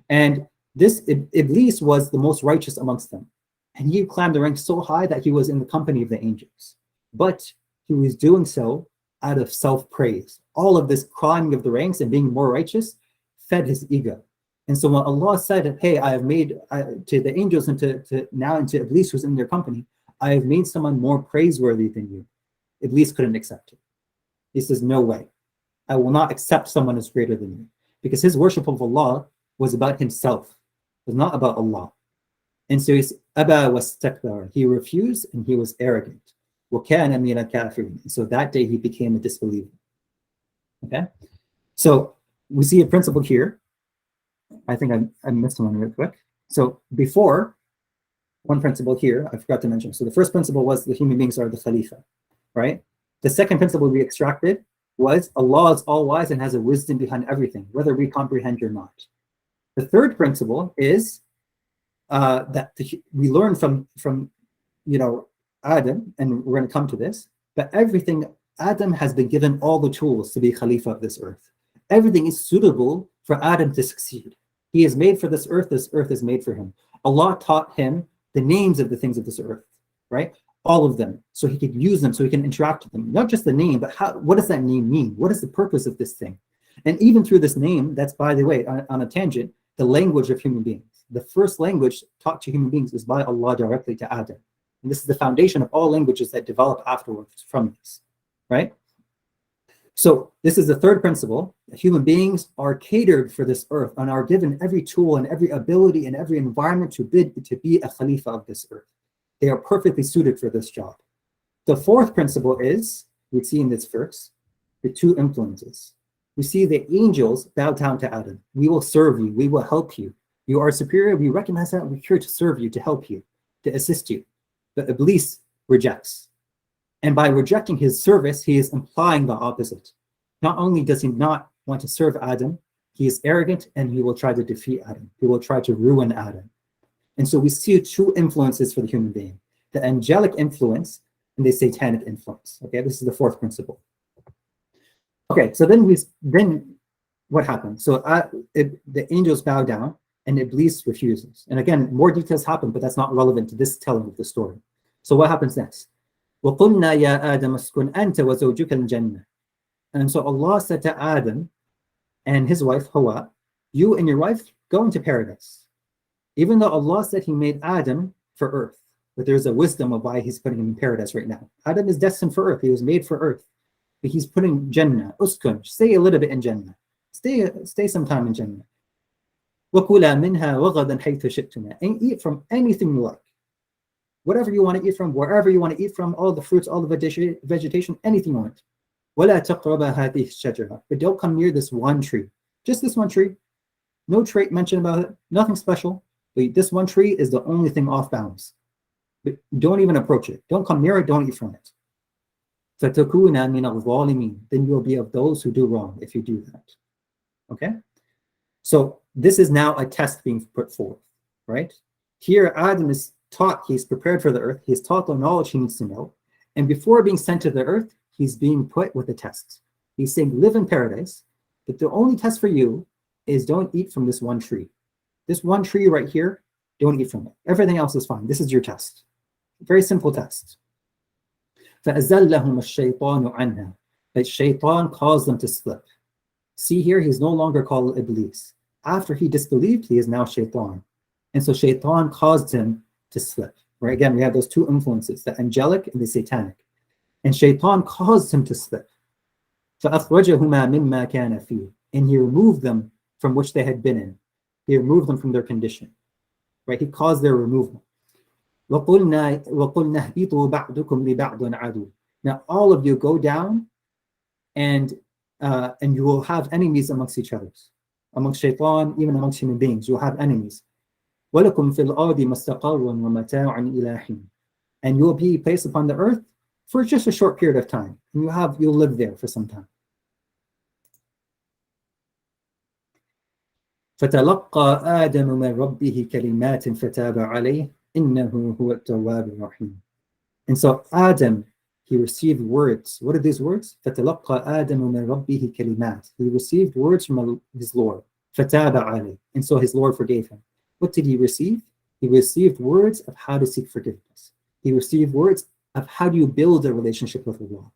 And this Iblis was the most righteous amongst them. And he climbed the ranks so high that he was in the company of the angels. But he was doing so out of self-praise. All of this climbing of the ranks and being more righteous fed his ego. And so when Allah said, hey, I have made to the angels and to Iblis who's in their company, I have made someone more praiseworthy than you. Iblis couldn't accept it. He says, no way. I will not accept someone who's greater than you. Because his worship of Allah was about himself. It was not about Allah. And so he's Aba wastakbar. He refused and he was arrogant. وَكَانَ مِنَ الْكَافِرِينَ. So that day he became a disbeliever. Okay? So we see a principle here. I think I missed one real quick. So before, one principle here, I forgot to mention. So the first principle was the human beings are the Khalifa, right? The second principle we extracted was Allah is all-wise and has a wisdom behind everything, whether we comprehend or not. The third principle is that we learn from Adam, and we're going to come to this, but Adam has been given all the tools to be Khalifa of this earth. Everything is suitable for Adam to succeed. He is made for this earth is made for him. Allah taught him the names of the things of this earth, right? All of them, so he could use them, so he can interact with them. Not just the name, but what does that name mean? What is the purpose of this thing? And even through this name, that's, by the way, on a tangent, the language of human beings. The first language taught to human beings is by Allah directly to Adam. And this is the foundation of all languages that develop afterwards from this, right? So this is the third principle. Human beings are catered for this earth and are given every tool and every ability and every environment to be a Khalifa of this earth. They are perfectly suited for this job. The fourth principle is, we see in this verse, the two influences. We see the angels bow down to Adam. We will serve you. We will help you. You are superior. We recognize that. We're here to serve you, to help you, to assist you. But Iblis rejects. And by rejecting his service, he is implying the opposite. Not only does he not want to serve Adam, he is arrogant and he will try to defeat Adam. He will try to ruin Adam. And so we see two influences for the human being, the angelic influence and the satanic influence. Okay, this is the fourth principle. Okay, so then what happened? So the angels bow down and Iblis refuses. And again, more details happen, but that's not relevant to this telling of the story. So what happens next? وَقُلْنَا يَا آدَمَ اسْكُنْ أَنْتَ وَزَوْجُكَ الْجَنَّةِ. And so Allah said to Adam and his wife Hawa, you and your wife go into paradise. Even though Allah said he made Adam for earth, but there's a wisdom of why he's putting him in paradise right now. Adam is destined for earth. He was made for earth. But he's putting Jannah, uskun, stay a little bit in Jannah. Stay some time in Jannah. وَكُلَا مِنْهَا وَغَدًا حَيْثُ شِئْتُمَا. And eat from anything you like. Whatever you want to eat from, wherever you want to eat from, all the fruits, all the vegetation, anything you want. وَلَا تَقْرَبَا هَذِهِ الشَّجَرَةِ. But don't come near this one tree. Just this one tree. No trait mentioned about it. Nothing special. But this one tree is the only thing off bounds. But don't even approach it. Don't come near it. Don't eat from it. فَتَكُونَ مِنَ الظَّالِمِينَ. Then you'll be of those who do wrong if you do that. Okay? So this is now a test being put forth, right? Here Adam is taught, he's prepared for the earth. He's taught the knowledge he needs to know. And before being sent to the earth, he's being put with a test. He's saying, live in paradise, but the only test for you is don't eat from this one tree. This one tree right here, don't eat from it. Everything else is fine. This is your test. Very simple test. فَأَزَلَّهُمَ الشَّيْطَانُ عَنْهَا. But shaitan caused them to slip. See here, he's no longer called Iblis. After he disbelieved, he is now shaitan. And so shaitan caused him to slip. Right? Again, we have those two influences, the angelic and the satanic. And shaitan caused him to slip. فَأَخْرَجَهُمَا مِمَّا كَانَ فِيهِ. And he removed them from which they had been in. He removed them from their condition. Right? He caused their removal. وَقُلْنَا اهْبِطُوا بَعْضُكُمْ لِبَعْضٍ عَدُوٌّ. Now all of you go down and you will have enemies amongst each other. Amongst shaitan, even amongst human beings, you will have enemies. وَلَكُمْ فِي الْأَرْضِ مُسْتَقَرٌّ وَمَتَاعٌ إِلَىٰ حِينٍ. And you will be placed upon the earth for just a short period of time. And you'll live there for some time. فَتَلَقَّى آدَمُ مِنْ رَبِّهِ كَلِمَاتٍ فَتَابَ عَلَيْهِ إِنَّهُ هُوَ التَّوَّابُ الرَّحِيمُ. And so Adam, he received words. What are these words? فَتَلَقَّى آدَمُ مِنْ رَبِّهِ كَلِمَاتٍ. He received words from his Lord. فَتَابَ عَلَيْهِ. And so his Lord forgave him. What did he receive? He received words of how to seek forgiveness. He received words of how do you build a relationship with Allah.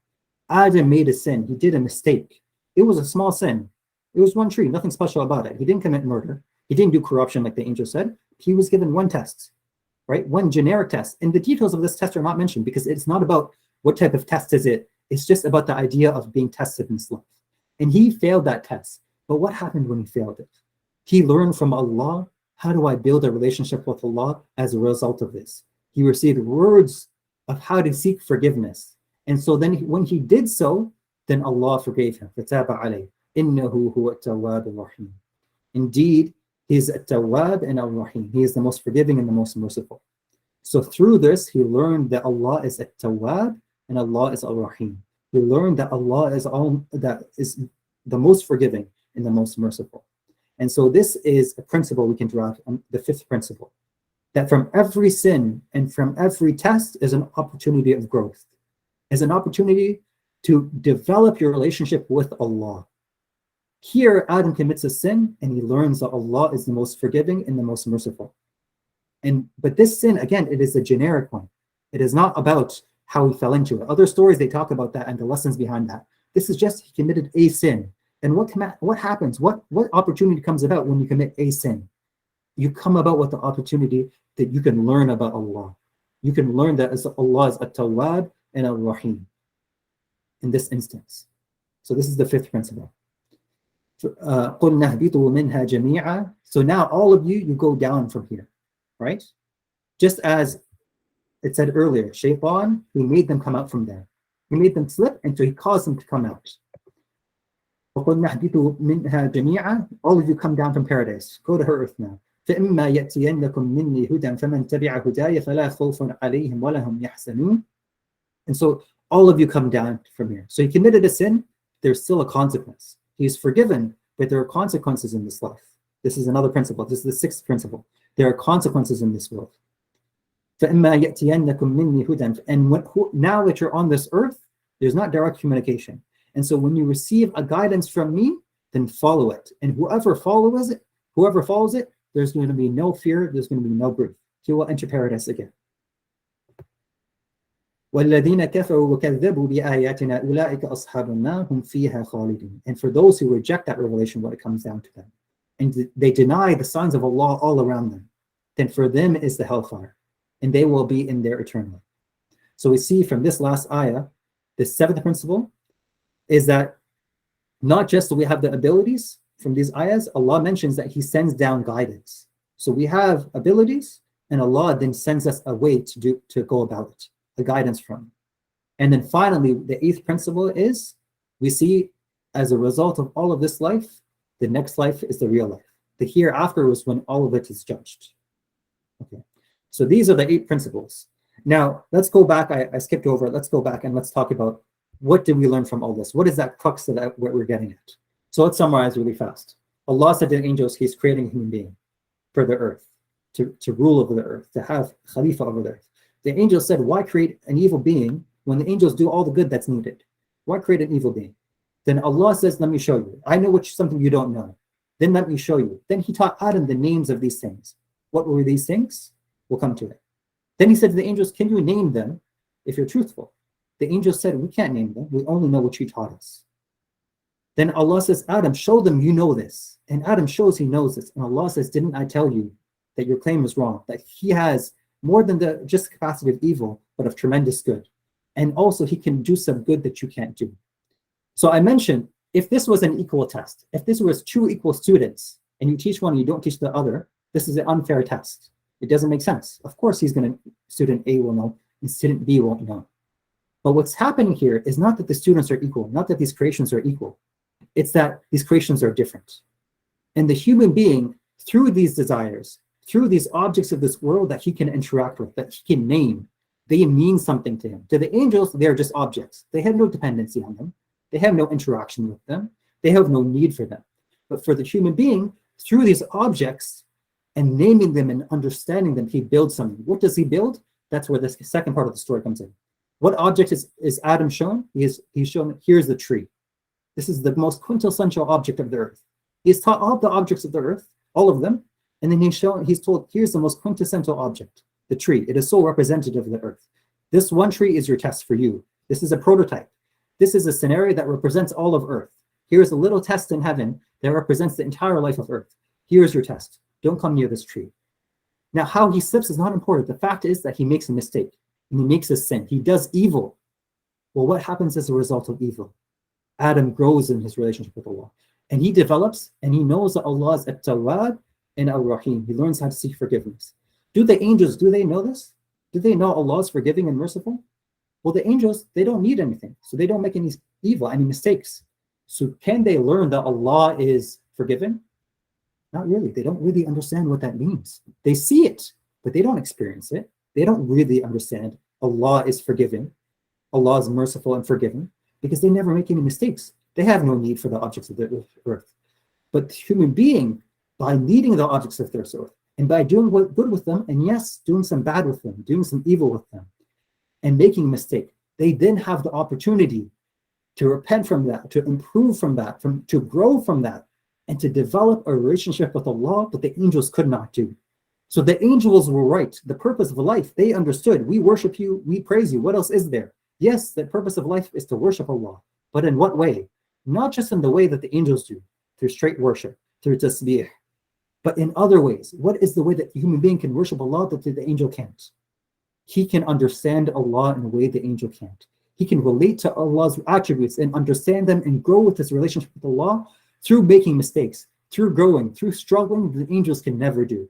Adam made a sin. He did a mistake. It was a small sin. It was one tree, nothing special about it. He didn't commit murder. He didn't do corruption like the angel said. He was given one test, right? One generic test. And the details of this test are not mentioned because it's not about what type of test is it. It's just about the idea of being tested in this life. And he failed that test. But what happened when he failed it? He learned from Allah, how do I build a relationship with Allah as a result of this? He received words of how to seek forgiveness. And so then when he did so, then Allah forgave him. فَتَابَ عَلَيْهِ إِنَّهُ هُوَ التَّوَّابُ الرَّحِيمُ. Indeed, he is at-Tawwab and al-Rahim. He is the most forgiving and the most merciful. So through this, he learned that Allah is at-Tawwab and Allah is al-Rahim. He learned that Allah is the most forgiving and the most merciful. And so this is a principle we can draw from the fifth principle, that from every sin and from every test is an opportunity of growth, is an opportunity to develop your relationship with Allah. Here, Adam commits a sin and he learns that Allah is the most forgiving and the most merciful. But this sin, again, it is a generic one. It is not about how he fell into it. Other stories, they talk about that and the lessons behind that. This is just he committed a sin. And what happens? What opportunity comes about when you commit a sin? You come about with the opportunity that you can learn about Allah. You can learn that Allah is at-Tawwab and al-Rahim in this instance. So this is the fifth principle. قُلْنَا اهْبِطُوا مِنْهَا جَمِيعًا. So now all of you go down from here, right? Just as it said earlier, Shaitan, he made them come out from there. He made them slip, and so he caused them to come out. وَقُلْنَا اهْبِطُوا مِنْهَا جَمِيعًا. All of you come down from paradise. Go to her earth now. فَإِمَّا يَأْتِيَنَّكُمْ مِنِّي هُدًى فَمَنْ تَبِعَ هُدَايَ فَلَا خَوْفٌ عَلَيْهِمْ وَلَا هُمْ يَحْزَنُونَ. And so all of you come down from here. So he committed a sin, there's still a consequence. He's forgiven, but there are consequences in this life. This is another principle. This is the sixth principle. There are consequences in this world. And now that you're on this earth, there's not direct communication. And so when you receive a guidance from me, then follow it. And whoever follows it, there's going to be no fear, there's going to be no grief. He will enter paradise again. وَالَّذِينَ كَفَرُوا وَكَذَّبُوا بِآيَاتِنَا أُولَٰئِكَ أَصْحَابُ النَّارِ هُمْ فِيهَا خَالِدُونَ. And for those who reject that revelation, when it comes down to them, and they deny the signs of Allah all around them, then for them is the hellfire, and they will be in there eternally. So we see from this last ayah, the seventh principle is that not just do we have the abilities from these ayahs, Allah mentions that He sends down guidance. So we have abilities, and Allah then sends us a way to go about it, the guidance from. And then finally, the eighth principle is we see as a result of all of this life, the next life is the real life. The hereafter is when all of it is judged. Okay, so these are the 8 principles. Now let's go back. I skipped over it. Let's go back and let's talk about what did we learn from all this? What is that crux of that, what we're getting at? So let's summarize really fast. Allah said to the angels, He's creating a human being for the earth, to rule over the earth, to have Khalifa over the earth. The angels said, why create an evil being when the angels do all the good that's needed? Why create an evil being? Then Allah says, let me show you. I know something you don't know. Then let me show you. Then He taught Adam the names of these things. What were these things? We'll come to it. Then He said to the angels, can you name them if you're truthful? The angels said, we can't name them. We only know what you taught us. Then Allah says, Adam, show them you know this. And Adam shows he knows this. And Allah says, didn't I tell you that your claim is wrong? That he has more than the just capacity of evil, but of tremendous good. And also he can do some good that you can't do. So I mentioned, if this was an equal test, if this was 2 equal students, and you teach one and you don't teach the other, this is an unfair test. It doesn't make sense. Of course student A will know, and student B won't know. But what's happening here is not that the students are equal, not that these creations are equal. It's that these creations are different. And the human being, through these desires, through these objects of this world that he can interact with, that he can name, they mean something to him. To the angels, they're just objects. They have no dependency on them. They have no interaction with them. They have no need for them. But for the human being, through these objects and naming them and understanding them, he builds something. What does he build? That's where this second part of the story comes in. What object is Adam shown? He's shown, here's the tree. This is the most quintessential object of the earth. He's taught all the objects of the earth, all of them, and then he's told, here's the most quintessential object, the tree. It is so representative of the earth. This one tree is your test for you. This is a prototype. This is a scenario that represents all of earth. Here's a little test in heaven that represents the entire life of earth. Here's your test. Don't come near this tree. Now, how he slips is not important. The fact is that he makes a mistake and he makes a sin. He does evil. Well, what happens as a result of evil? Adam grows in his relationship with Allah. And he develops and he knows that Allah is At-Tawwab and Ar-Rahim. He learns how to seek forgiveness. Do the angels, do they know this? Do they know Allah is forgiving and merciful? Well, the angels, they don't need anything. So they don't make any evil, any mistakes. So can they learn that Allah is forgiven? Not really. They don't really understand what that means. They see it, but they don't experience it. They don't really understand Allah is forgiving. Allah is merciful and forgiving because they never make any mistakes. They have no need for the objects of the earth. But the human being, by needing the objects of their earth, and by doing good with them, and yes, doing some bad with them, doing some evil with them, and making a mistake, they then have the opportunity to repent from that, to improve from that, to grow from that, and to develop a relationship with Allah that the angels could not do. So the angels were right. The purpose of life, they understood. We worship you, we praise you. What else is there? Yes, the purpose of life is to worship Allah. But in what way? Not just in the way that the angels do, through straight worship, through tasbih, but in other ways. What is the way that the human being can worship Allah that the angel can't? He can understand Allah in a way the angel can't. He can relate to Allah's attributes and understand them and grow with his relationship with Allah through making mistakes, through growing, through struggling that the angels can never do.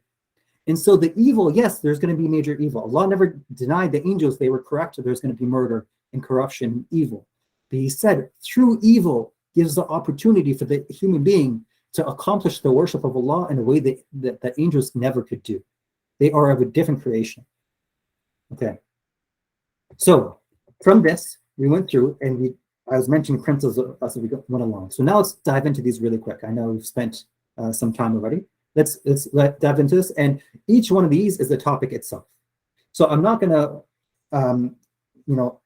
And so the evil, yes, there's going to be major evil. Allah never denied the angels they were correct, there's going to be murder and corruption and evil. But he said through evil gives the opportunity for the human being to accomplish the worship of Allah in a way that angels never could do. They are of a different creation. Okay. So from this, we went through and I was mentioning principles as we went along. So now let's dive into these really quick. I know we've spent some time already. Let's dive into this. And each one of these is the topic itself. So I'm not going to,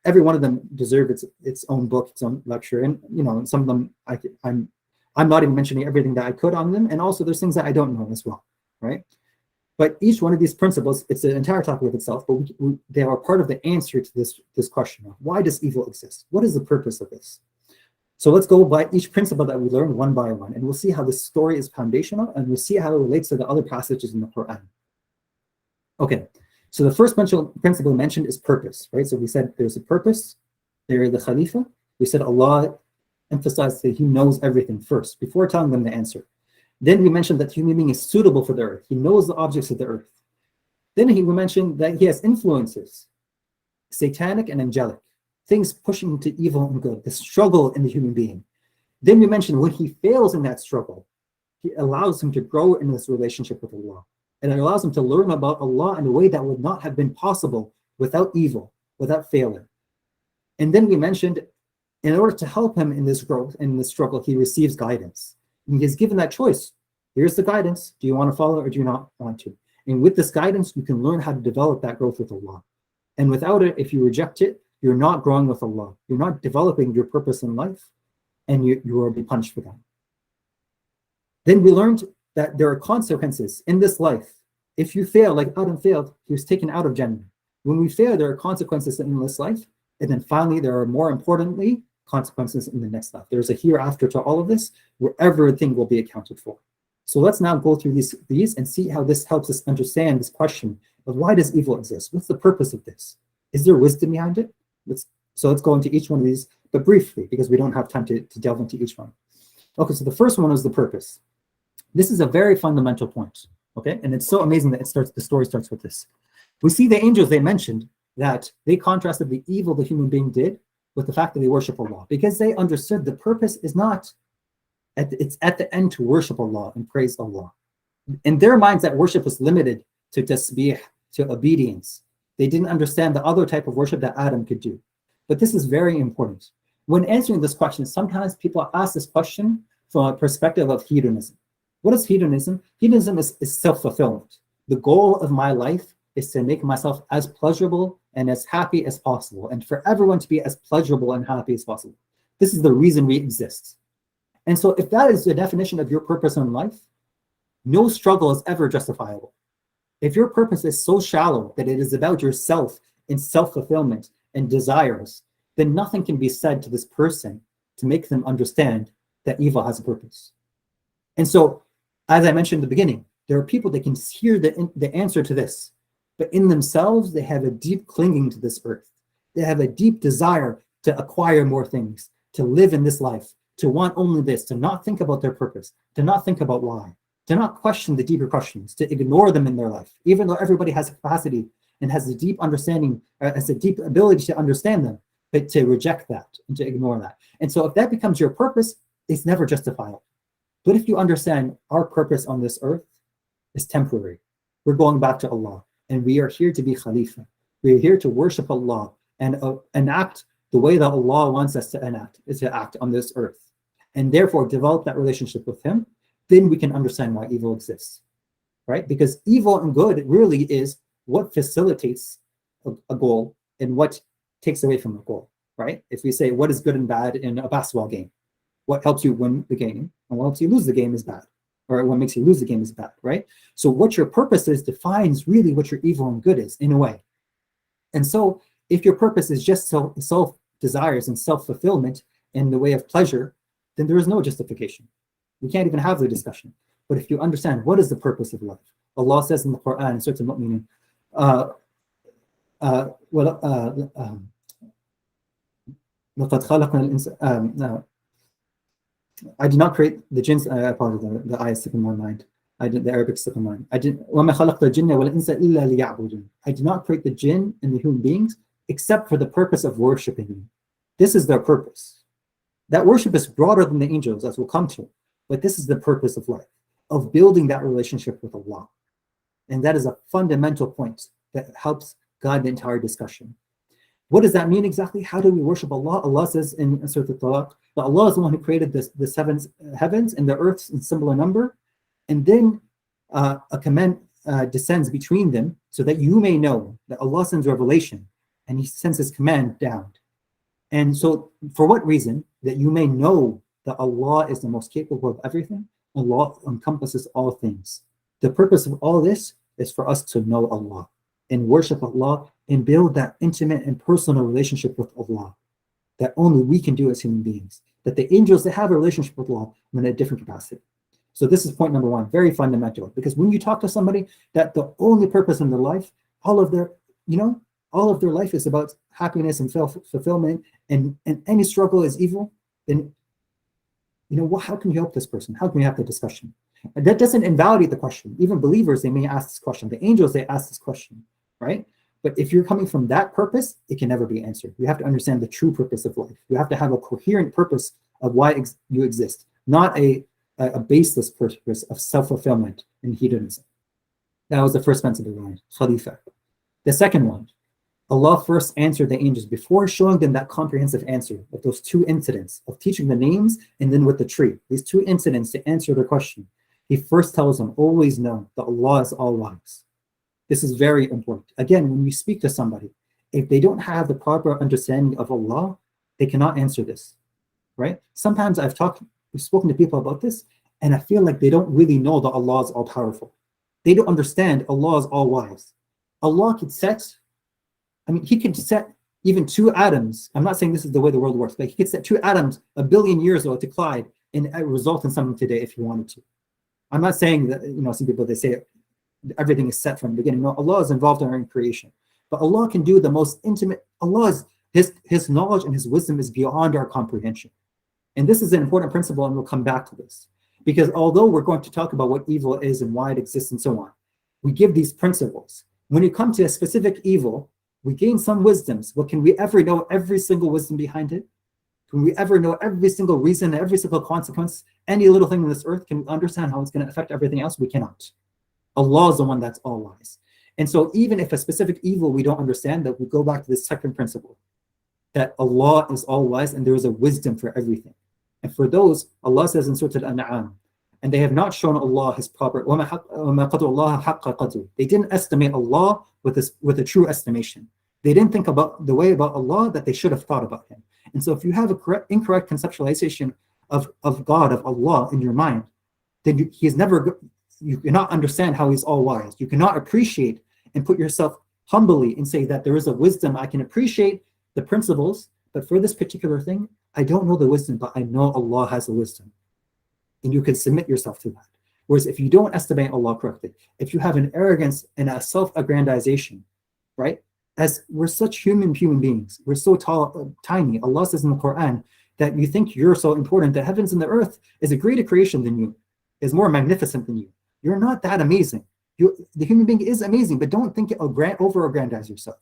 every one of them deserve its own book, its own lecture. And, some of them I'm not even mentioning everything that I could on them. And also there's things that I don't know as well, right? But each one of these principles, it's an entire topic of itself, but they are part of the answer to this question of why does evil exist? What is the purpose of this? So let's go by each principle that we learn one by one, and we'll see how this story is foundational, and we'll see how it relates to the other passages in the Quran. Okay, so the first principle mentioned is purpose, right? So we said there's a purpose, there's the Khalifa. We said Allah emphasized that He knows everything first, before telling them the answer. Then we mentioned that human being is suitable for the earth. He knows the objects of the earth. Then we mentioned that he has influences, satanic and angelic, things pushing him to evil and good, the struggle in the human being. Then we mentioned when he fails in that struggle, He allows him to grow in this relationship with Allah. And it allows him to learn about Allah in a way that would not have been possible without evil, without failure. And then we mentioned, in order to help him in this growth, in this struggle, he receives guidance. And he is given that choice. Here's the guidance. Do you want to follow or do you not want to? And with this guidance, you can learn how to develop that growth with Allah. And without it, if you reject it, you're not growing with Allah. You're not developing your purpose in life, and you will be punished for that. Then we learned that there are consequences in this life. If you fail, like Adam failed, he was taken out of Jannah. When we fail, there are consequences in this life. And then finally, there are more importantly, consequences in the next life. There's a hereafter to all of this, where everything will be accounted for. So let's now go through these and see how this helps us understand this question of why does evil exist? What's the purpose of this? Is there wisdom behind it? So let's go into each one of these, but briefly, because we don't have time to delve into each one. Okay, so the first one is the purpose. This is a very fundamental point, okay? And it's so amazing that the story starts with this. We see the angels, they mentioned that they contrasted the evil the human being did with the fact that they worship Allah, because they understood the purpose is not, it's at the end to worship Allah and praise Allah. In their minds, that worship is limited to tasbih, to obedience. They didn't understand the other type of worship that Adam could do. But this is very important. When answering this question, sometimes people ask this question from a perspective of hedonism. What is hedonism? Hedonism is self-fulfillment. The goal of my life is to make myself as pleasurable and as happy as possible, and for everyone to be as pleasurable and happy as possible. This is the reason we exist. And so if that is the definition of your purpose in life, no struggle is ever justifiable. If your purpose is so shallow that it is about yourself and self-fulfillment and desires, then nothing can be said to this person to make them understand that evil has a purpose. And so, as I mentioned in the beginning, there are people that can hear the answer to this, but in themselves, they have a deep clinging to this earth. They have a deep desire to acquire more things, to live in this life, to want only this, to not think about their purpose, to not think about why, to not question the deeper questions, to ignore them in their life, even though everybody has a capacity and has a deep understanding, has a deep ability to understand them, but to reject that and to ignore that. And so if that becomes your purpose, it's never justifiable. But if you understand our purpose on this earth is temporary, we're going back to Allah, and we are here to be Khalifa. We are here to worship Allah and enact the way that Allah wants us to enact, is to act on this earth, and therefore develop that relationship with Him. Then we can understand why evil exists, right? Because evil and good really is what facilitates a goal and what takes away from the goal, right? If we say what is good and bad in a basketball game, what helps you win the game and what helps you lose the game is bad, or what makes you lose the game is bad, right? So what your purpose is defines really what your evil and good is in a way. And so if your purpose is just self-desires and self-fulfillment in the way of pleasure, then there is no justification. We can't even have the discussion. But if you understand what is the purpose of life, Allah says in the Quran, in Surah Al-Mu'minun, I did not create the jinns. I apologize, the ayah stuck in my mind. The Arabic stuck in my mind. I did not create the jinn and the human beings except for the purpose of worshiping me. This is their purpose. That worship is broader than the angels, as we'll come to. But this is the purpose of life, of building that relationship with Allah. And that is a fundamental point that helps guide the entire discussion. What does that mean exactly? How do we worship Allah? Allah says in Surah Al-Talaq that Allah is the one who created the seven heavens and the earth in similar number, and then a command descends between them so that you may know that Allah sends revelation and He sends His command down. And so, for what reason? That you may know that Allah is the most capable of everything. Allah encompasses all things. The purpose of all this is for us to know Allah and worship Allah and build that intimate and personal relationship with Allah that only we can do as human beings. That the angels, they have a relationship with Allah in a different capacity. So this is point number one, very fundamental. Because when you talk to somebody that the only purpose in their life, all of their life is about happiness and fulfillment, and any struggle is evil, then how can you help this person? How can we have the discussion? And that doesn't invalidate the question. Even believers, they may ask this question. The angels, they ask this question, right? But if you're coming from that purpose, it can never be answered. You have to understand the true purpose of life. You have to have a coherent purpose of why you exist, not a baseless purpose of self-fulfillment and hedonism. That was the first principle line, Khalifa. The second one, Allah first answered the angels before showing them that comprehensive answer of those two incidents of teaching the names and then with the tree. These two incidents to answer their question. He first tells them, always know that Allah is all wise. This is very important. Again, when you speak to somebody, if they don't have the proper understanding of Allah, they cannot answer this, right? Sometimes we've spoken to people about this, and I feel like they don't really know that Allah is all powerful. They don't understand Allah is all wise. Allah could He could set even two atoms. I'm not saying this is the way the world works, but He could set two atoms 1 billion years ago to collide and result in something today if He wanted to. I'm not saying that, some people, they say everything is set from the beginning. No, Allah is involved in our creation. But Allah can do the most intimate. His knowledge and His wisdom is beyond our comprehension. And this is an important principle, and we'll come back to this. Because although we're going to talk about what evil is and why it exists and so on, we give these principles. When you come to a specific evil, we gain some wisdoms. But can we ever know every single wisdom behind it? Can we ever know every single reason, every single consequence, any little thing on this earth? Can we understand how it's going to affect everything else? We cannot. Allah is the one that's all wise. And so even if a specific evil we don't understand, that we go back to this second principle, that Allah is all wise and there is a wisdom for everything. And for those, Allah says in Surah Al-An'am, and they have not shown Allah His proper, they didn't estimate Allah with a true estimation. They didn't think about the way about Allah that they should have thought about Him. And so if you have a incorrect conceptualization of God, of Allah in your mind, then you cannot understand how He's all wise. You cannot appreciate and put yourself humbly and say that there is a wisdom. I can appreciate the principles, but for this particular thing, I don't know the wisdom, but I know Allah has the wisdom. And you can submit yourself to that. Whereas if you don't estimate Allah correctly, if you have an arrogance and a self-aggrandization, right? As we're such human beings, we're so tiny. Allah says in the Quran that you think you're so important, the heavens and the earth is a greater creation than you, is more magnificent than you. You're not that amazing. The human being is amazing, but don't think over-aggrandize yourself.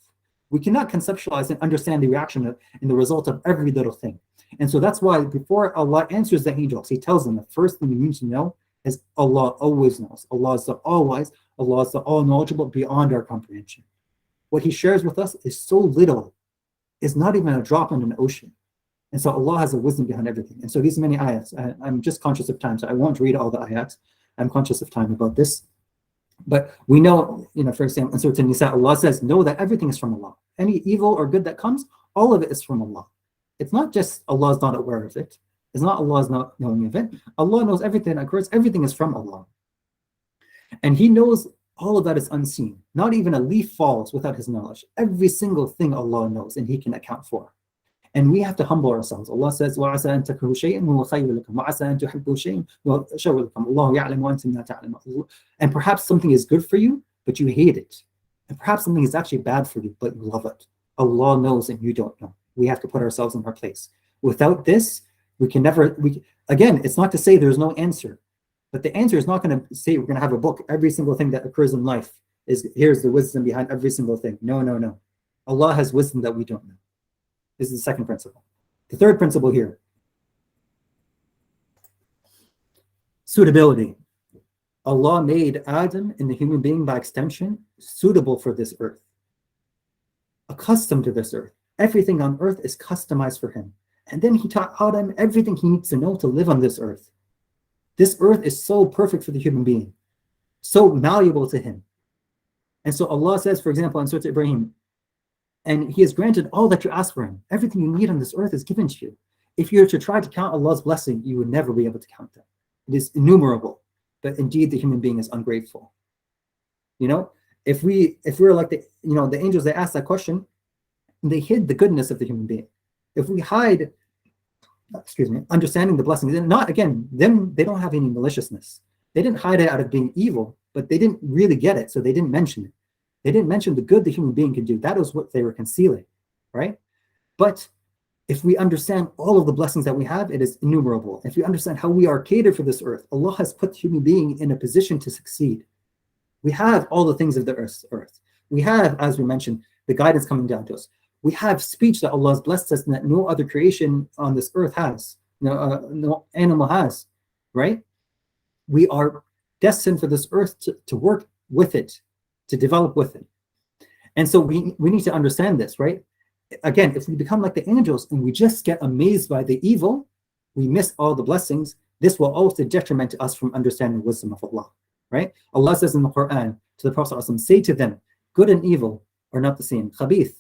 We cannot conceptualize and understand the reaction and the result of every little thing. And so that's why before Allah answers the angels, He tells them the first thing you need to know is Allah always knows. Allah is the all-wise. Allah is the all-knowledgeable beyond our comprehension. What He shares with us is so little, it's not even a drop in an ocean. And so Allah has a wisdom behind everything. And so these many ayats, I'm just conscious of time, so I won't read all the ayats. I'm conscious of time about this. But we know, for example, in Surah An-Nisa, Allah says, know that everything is from Allah. Any evil or good that comes, all of it is from Allah. It's not just Allah is not aware of it. It's not Allah is not knowing of it. Allah knows everything that occurs. Everything is from Allah. And He knows all of that is unseen. Not even a leaf falls without His knowledge. Every single thing Allah knows and He can account for. And we have to humble ourselves. Allah says, وَعَسَىٰ أَن تَكْرَهُوا شَيْئًا وَهُوَ خَيْرٌ لَكُمْ وَعَسَىٰ أَن تُحِبُّوا شَيْئًا وَهُوَ شَرٌّ لَكُمْ وَاللَّهُ يَعْلَمُ وَأَنتُمْ لَا تَعْلَمُونَ. And perhaps something is good for you, but you hate it. And perhaps something is actually bad for you, but you love it. Allah knows and you don't know. We have to put ourselves in our place. Without this, we can never, again, it's not to say there's no answer, but the answer is not going to say we're going to have a book. Every single thing that occurs in life here's the wisdom behind every single thing. No. Allah has wisdom that we don't know. This is the second principle. The third principle here, suitability. Allah made Adam and the human being by extension suitable for this earth, accustomed to this earth. Everything on earth is customized for him. And then he taught Adam everything he needs to know to live on this earth. This earth is so perfect for the human being, so malleable to him. And so Allah says, for example, in Surah Ibrahim, and he has granted all that you ask for him. Everything you need on this earth is given to you. If you were to try to count Allah's blessing, you would never be able to count them. It is innumerable. But indeed, the human being is ungrateful. You know, if we're like the angels, they asked that question, and they hid the goodness of the human being. If we hide, understanding the blessings, and not again, them, they don't have any maliciousness. They didn't hide it out of being evil, but they didn't really get it, so they didn't mention it. They didn't mention the good the human being can do. That was what they were concealing, right? But if we understand all of the blessings that we have, it is innumerable. If we understand how we are catered for this earth, Allah has put the human being in a position to succeed. We have all the things of the earth. We have, as we mentioned, the guidance coming down to us. We have speech that Allah has blessed us and that no other creation on this earth has, no animal has, right? We are destined for this earth to work with it, to develop with it. And so we need to understand this, right? Again, if we become like the angels and we just get amazed by the evil, we miss all the blessings. This will also detriment to us from understanding the wisdom of Allah, right? Allah says in the Quran to the Prophet ﷺ, say to them, good and evil are not the same. Khabith,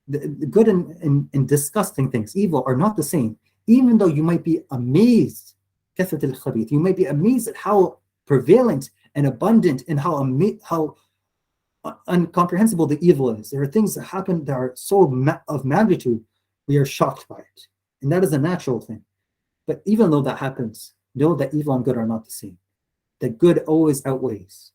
the good and disgusting things, evil, are not the same. Even though you might be amazed, kathrat al-khabith, you might be amazed at how prevalent and abundant and how incomprehensible the evil is. There are things that happen that are so of magnitude, we are shocked by it. And that is a natural thing. But even though that happens, know that evil and good are not the same. That good always outweighs.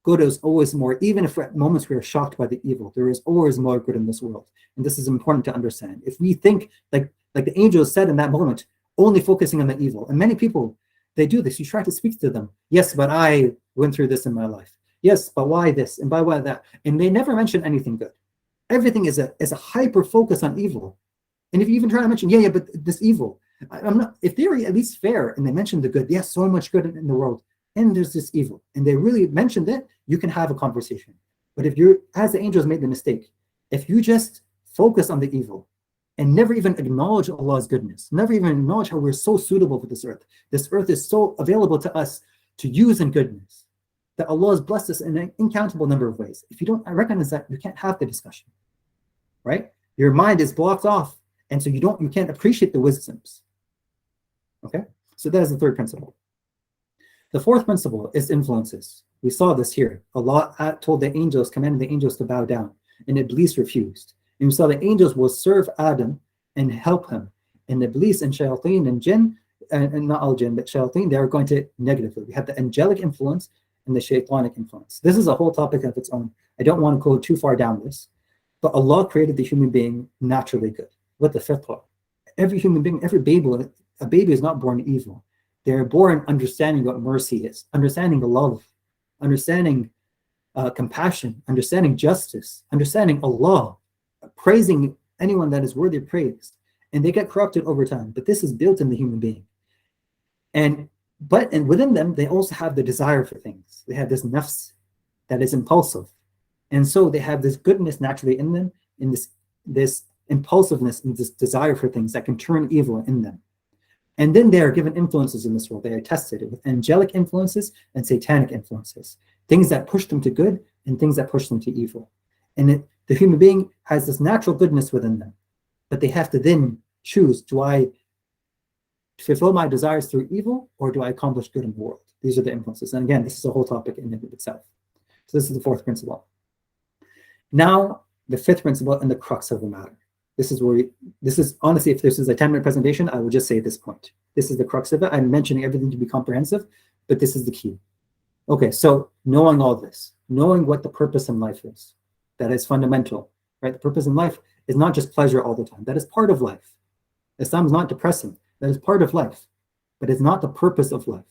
Good is always more. Even if at moments we are shocked by the evil, there is always more good in this world. And this is important to understand. If we think, like the angels said in that moment, only focusing on the evil. And many people, they do this. You try to speak to them. Yes, but I went through this in my life. Yes, but why this and by why that? And they never mention anything good. Everything is a hyper focus on evil. And if you even try to mention, but this evil, I'm not. If they were at least fair and they mentioned the good, yes, so much good in the world, and there's this evil, and they really mentioned it, you can have a conversation. But if you're, as the angels made the mistake, if you just focus on the evil and never even acknowledge Allah's goodness, never even acknowledge how we're so suitable for this earth is so available to us to use in goodness, that Allah has blessed us in an incountable number of ways. If you don't recognize that, you can't have the discussion, right? Your mind is blocked off, and so you can't appreciate the wisdoms. Okay, so that is the third principle. The fourth principle is influences. We saw this here. Allah told the angels, commanded the angels to bow down, and Iblis refused. And we saw the angels will serve Adam and help him. And Iblis and shayateen and jinn, and not all jinn, but shayateen, they are going to negatively. We have the angelic influence and the shaitanic influence. This is a whole topic of its own. I don't want to go too far down this. But Allah created the human being naturally good, with the fitrah. Every human being, every baby, a baby is not born evil. They're born understanding what mercy is, understanding the love, understanding compassion, understanding justice, understanding Allah, praising anyone that is worthy of praise. And they get corrupted over time. But this is built in the human being. And within them, they also have the desire for things. They have this nafs that is impulsive. And so they have this goodness naturally in them, in this impulsiveness and this desire for things that can turn evil in them. And then they are given influences in this world. They are tested with angelic influences and satanic influences. Things that push them to good and things that push them to evil. And the human being has this natural goodness within them. But they have to then choose, do I fulfill my desires through evil, or do I accomplish good in the world? These are the influences. And again, this is a whole topic in and of itself. So this is the fourth principle. Now, the fifth principle and the crux of the matter. This is honestly, if this is a 10-minute presentation, I will just say this point. This is the crux of it. I'm mentioning everything to be comprehensive, but this is the key. Okay, so knowing all this, knowing what the purpose in life is, that is fundamental, right? The purpose in life is not just pleasure all the time. That is part of life. Islam is not depressing. That is part of life, but it's not the purpose of life,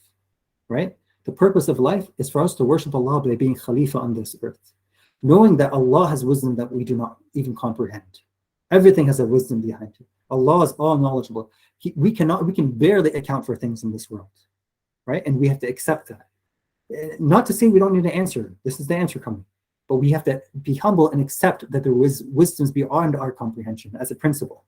right? The purpose of life is for us to worship Allah by being Khalifa on this earth, knowing that Allah has wisdom that we do not even comprehend. Everything has a wisdom behind it. Allah is all knowledgeable. We can barely account for things in this world, right? And we have to accept that. Not to say we don't need an answer. This is the answer coming. but we have to be humble and accept that there is wisdoms beyond our comprehension as a principle.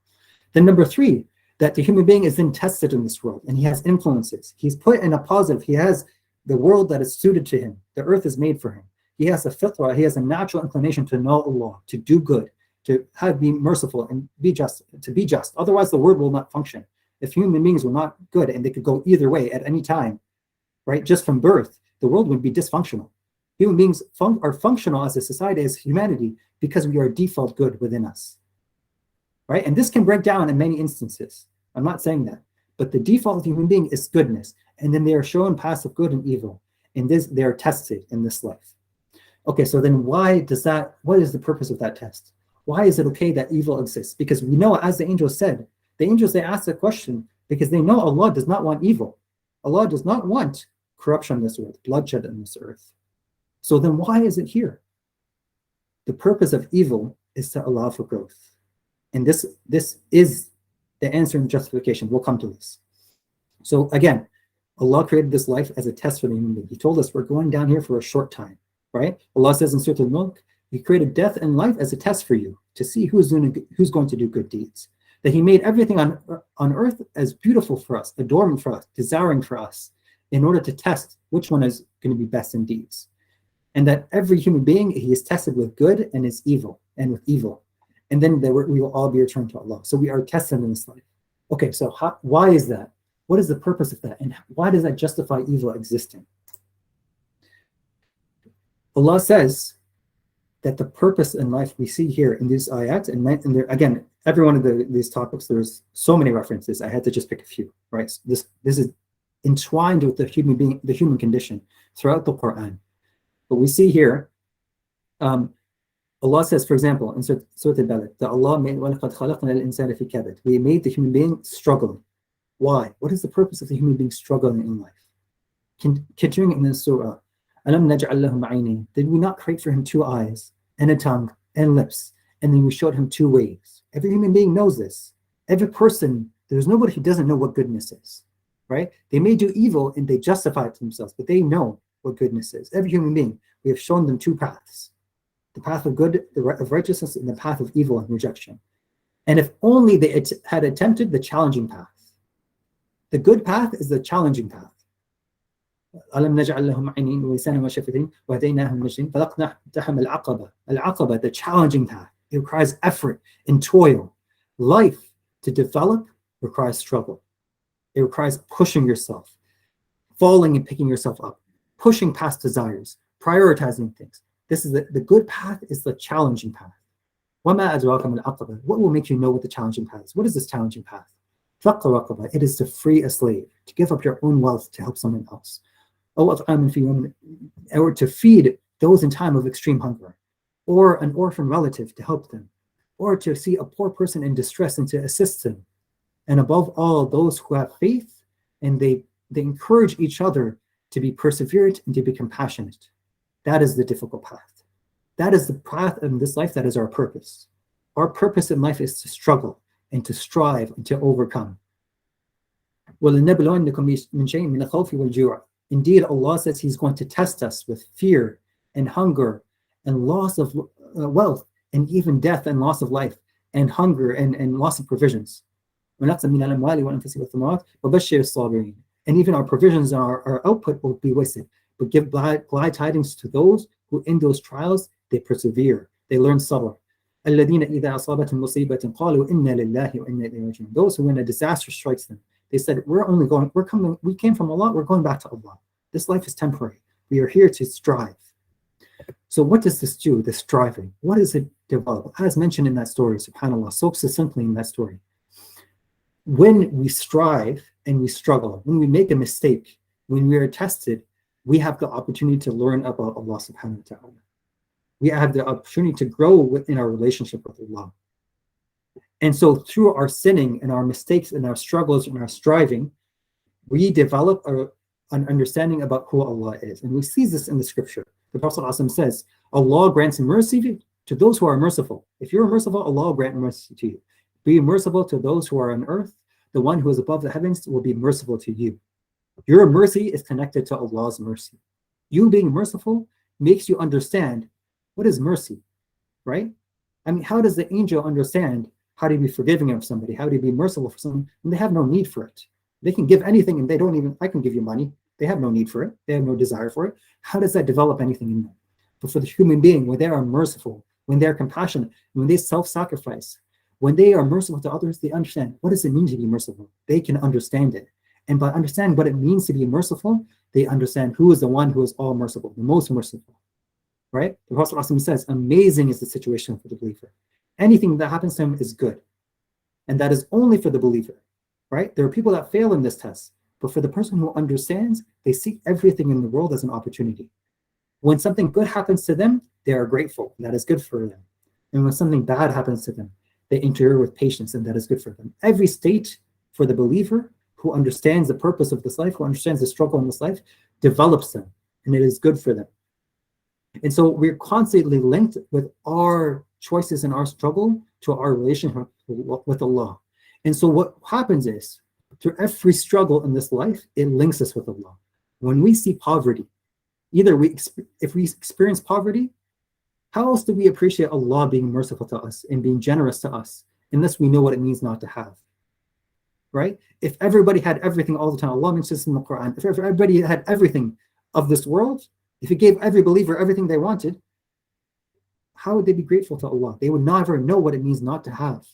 Then number 3, that the human being is then tested in this world, and he has influences. He's put in a positive. He has the world that is suited to him. The earth is made for him. He has a fitrah. He has a natural inclination to know Allah, to do good, to be merciful and be just, to be just. Otherwise, the world will not function. If human beings were not good and they could go either way at any time, right, just from birth, the world would be dysfunctional. Human beings are functional as a society, as humanity, because we are default good within us, right? And this can break down in many instances. I'm not saying that, but the default human being is goodness, and then they are shown paths of good and evil. In this, they are tested in this life. Okay, so then what is the purpose of that test? Why is it okay that evil exists? Because we know, as the angels said, they asked the question because they know Allah does not want evil. Allah does not want corruption on this earth, bloodshed on this earth. So then why is it here? The purpose of evil is to allow for growth. And this is the answer and justification. We'll come to this. So again, Allah created this life as a test for the human being. He told us we're going down here for a short time, right? Allah says in Surah Al-Mulk, He created death and life as a test for you to see who's going to do good deeds. That He made everything on earth as beautiful for us, adornment for us, desiring for us, in order to test which one is going to be best in deeds. And that every human being, he is tested with good and is evil, and with evil. And then we will all be returned to Allah. So we are tested in this life. Okay, so why is that? What is the purpose of that? And why does that justify evil existing? Allah says that the purpose in life we see here in these ayat, and there, again, every one of these topics, there's so many references. I had to just pick a few, right? So this is entwined with the human being, the human condition throughout the Quran. But we see here, Allah says, for example, in Surah Al-Balad, that Allah made, وَلَقَدْ خَلَقْنَا الْإِنسَانَ فِي كَبَدٍ. We made the human being struggling. Why? What is the purpose of the human being struggling in life? Continuing in this surah, أَلَمْ نَجْعَلْ لَهُ عَيْنَيْنِ. Did we not create for him 2 eyes, and a tongue, and lips, and then we showed him 2 ways? Every human being knows this. Every person, there's nobody who doesn't know what goodness is, right? They may do evil and they justify it to themselves, but they know what goodness is. Every human being, we have shown them 2 paths. The path of good, of righteousness, and the path of evil and rejection. And if only they had attempted the challenging path. The good path is the challenging path. أَلَمْ نَجْعَلْ لَهُمْ عَيْنَيْنِ وَلِسَانًا وَشَفَتَيْنِ وَهَدَيْنَاهُ النَّجْدَيْنِ فَلَقْتَحَمَ الْعَقَبَةَ. Al-Aqaba, the challenging path. It requires effort and toil. Life to develop requires struggle. It requires pushing yourself, falling and picking yourself up, pushing past desires, prioritizing things. This is the good path is the challenging path. وَمَا أَدْرَاكَ مَا الْعَقَبَةُ. What will make you know what the challenging path is? What is this challenging path? فَقَّ رَقَبَةٍ. It is to free a slave, to give up your own wealth to help someone else. Or to feed those in time of extreme hunger. Or an orphan relative to help them. Or to see a poor person in distress and to assist them. And above all, those who have faith and they encourage each other to be perseverant and to be compassionate. That is the difficult path. That is the path in this life that is our purpose. Our purpose in life is to struggle and to strive and to overcome. Indeed, Allah says He's going to test us with fear and hunger and loss of wealth and even death and loss of life and hunger and loss of provisions. And even our provisions and our output will be wasted. But give glad tidings to those who in those trials, they persevere. They learn sabr. Those who when a disaster strikes them, they said, we came from Allah, we're going back to Allah. This life is temporary. We are here to strive. So what does this do, this striving? What does it develop? As mentioned in that story, subhanAllah, so succinctly in that story. When we strive and we struggle, when we make a mistake, when we are tested, we have the opportunity to learn about Allah subhanahu wa ta'ala. We have the opportunity to grow within our relationship with Allah. And so through our sinning and our mistakes and our struggles and our striving, we develop an understanding about who Allah is. And we see this in the scripture. The Prophet ﷺ says, Allah grants mercy to those who are merciful. If you're merciful, Allah will grant mercy to you. Be merciful to those who are on earth. The one who is above the heavens will be merciful to you. Your mercy is connected to Allah's mercy. You being merciful makes you understand What is mercy, right? I mean, how does the angel understand how to be forgiving of somebody, how to be merciful for someone when they have no need for it? They can give anything and they don't even, I can give you money. They have no need for it. They have no desire for it. How does that develop anything in them? But for the human being, when they are merciful, when they're compassionate, when they self-sacrifice, when they are merciful to others, they understand what does it mean to be merciful. They can understand it. And by understanding what it means to be merciful, they understand who is the one who is all merciful, the most merciful, right? The Prophet ﷺ says, amazing is the situation for the believer. Anything that happens to him is good. And that is only for the believer, right? There are people that fail in this test, but for the person who understands, they see everything in the world as an opportunity. When something good happens to them, they are grateful, and that is good for them. And when something bad happens to them, they endure with patience, and that is good for them. Every state for the believer who understands the purpose of this life, who understands the struggle in this life, develops them, and it is good for them. And so we're constantly linked with our choices and our struggle to our relationship with Allah. And so what happens is, through every struggle in this life, it links us with Allah. When we see poverty, either if we experience poverty, how else do we appreciate Allah being merciful to us and being generous to us, unless we know what it means not to have, right? If everybody had everything all the time, Allah mentions this in the Quran, if everybody had everything of this world, if it gave every believer everything they wanted, how would they be grateful to Allah? They would never know what it means not to have.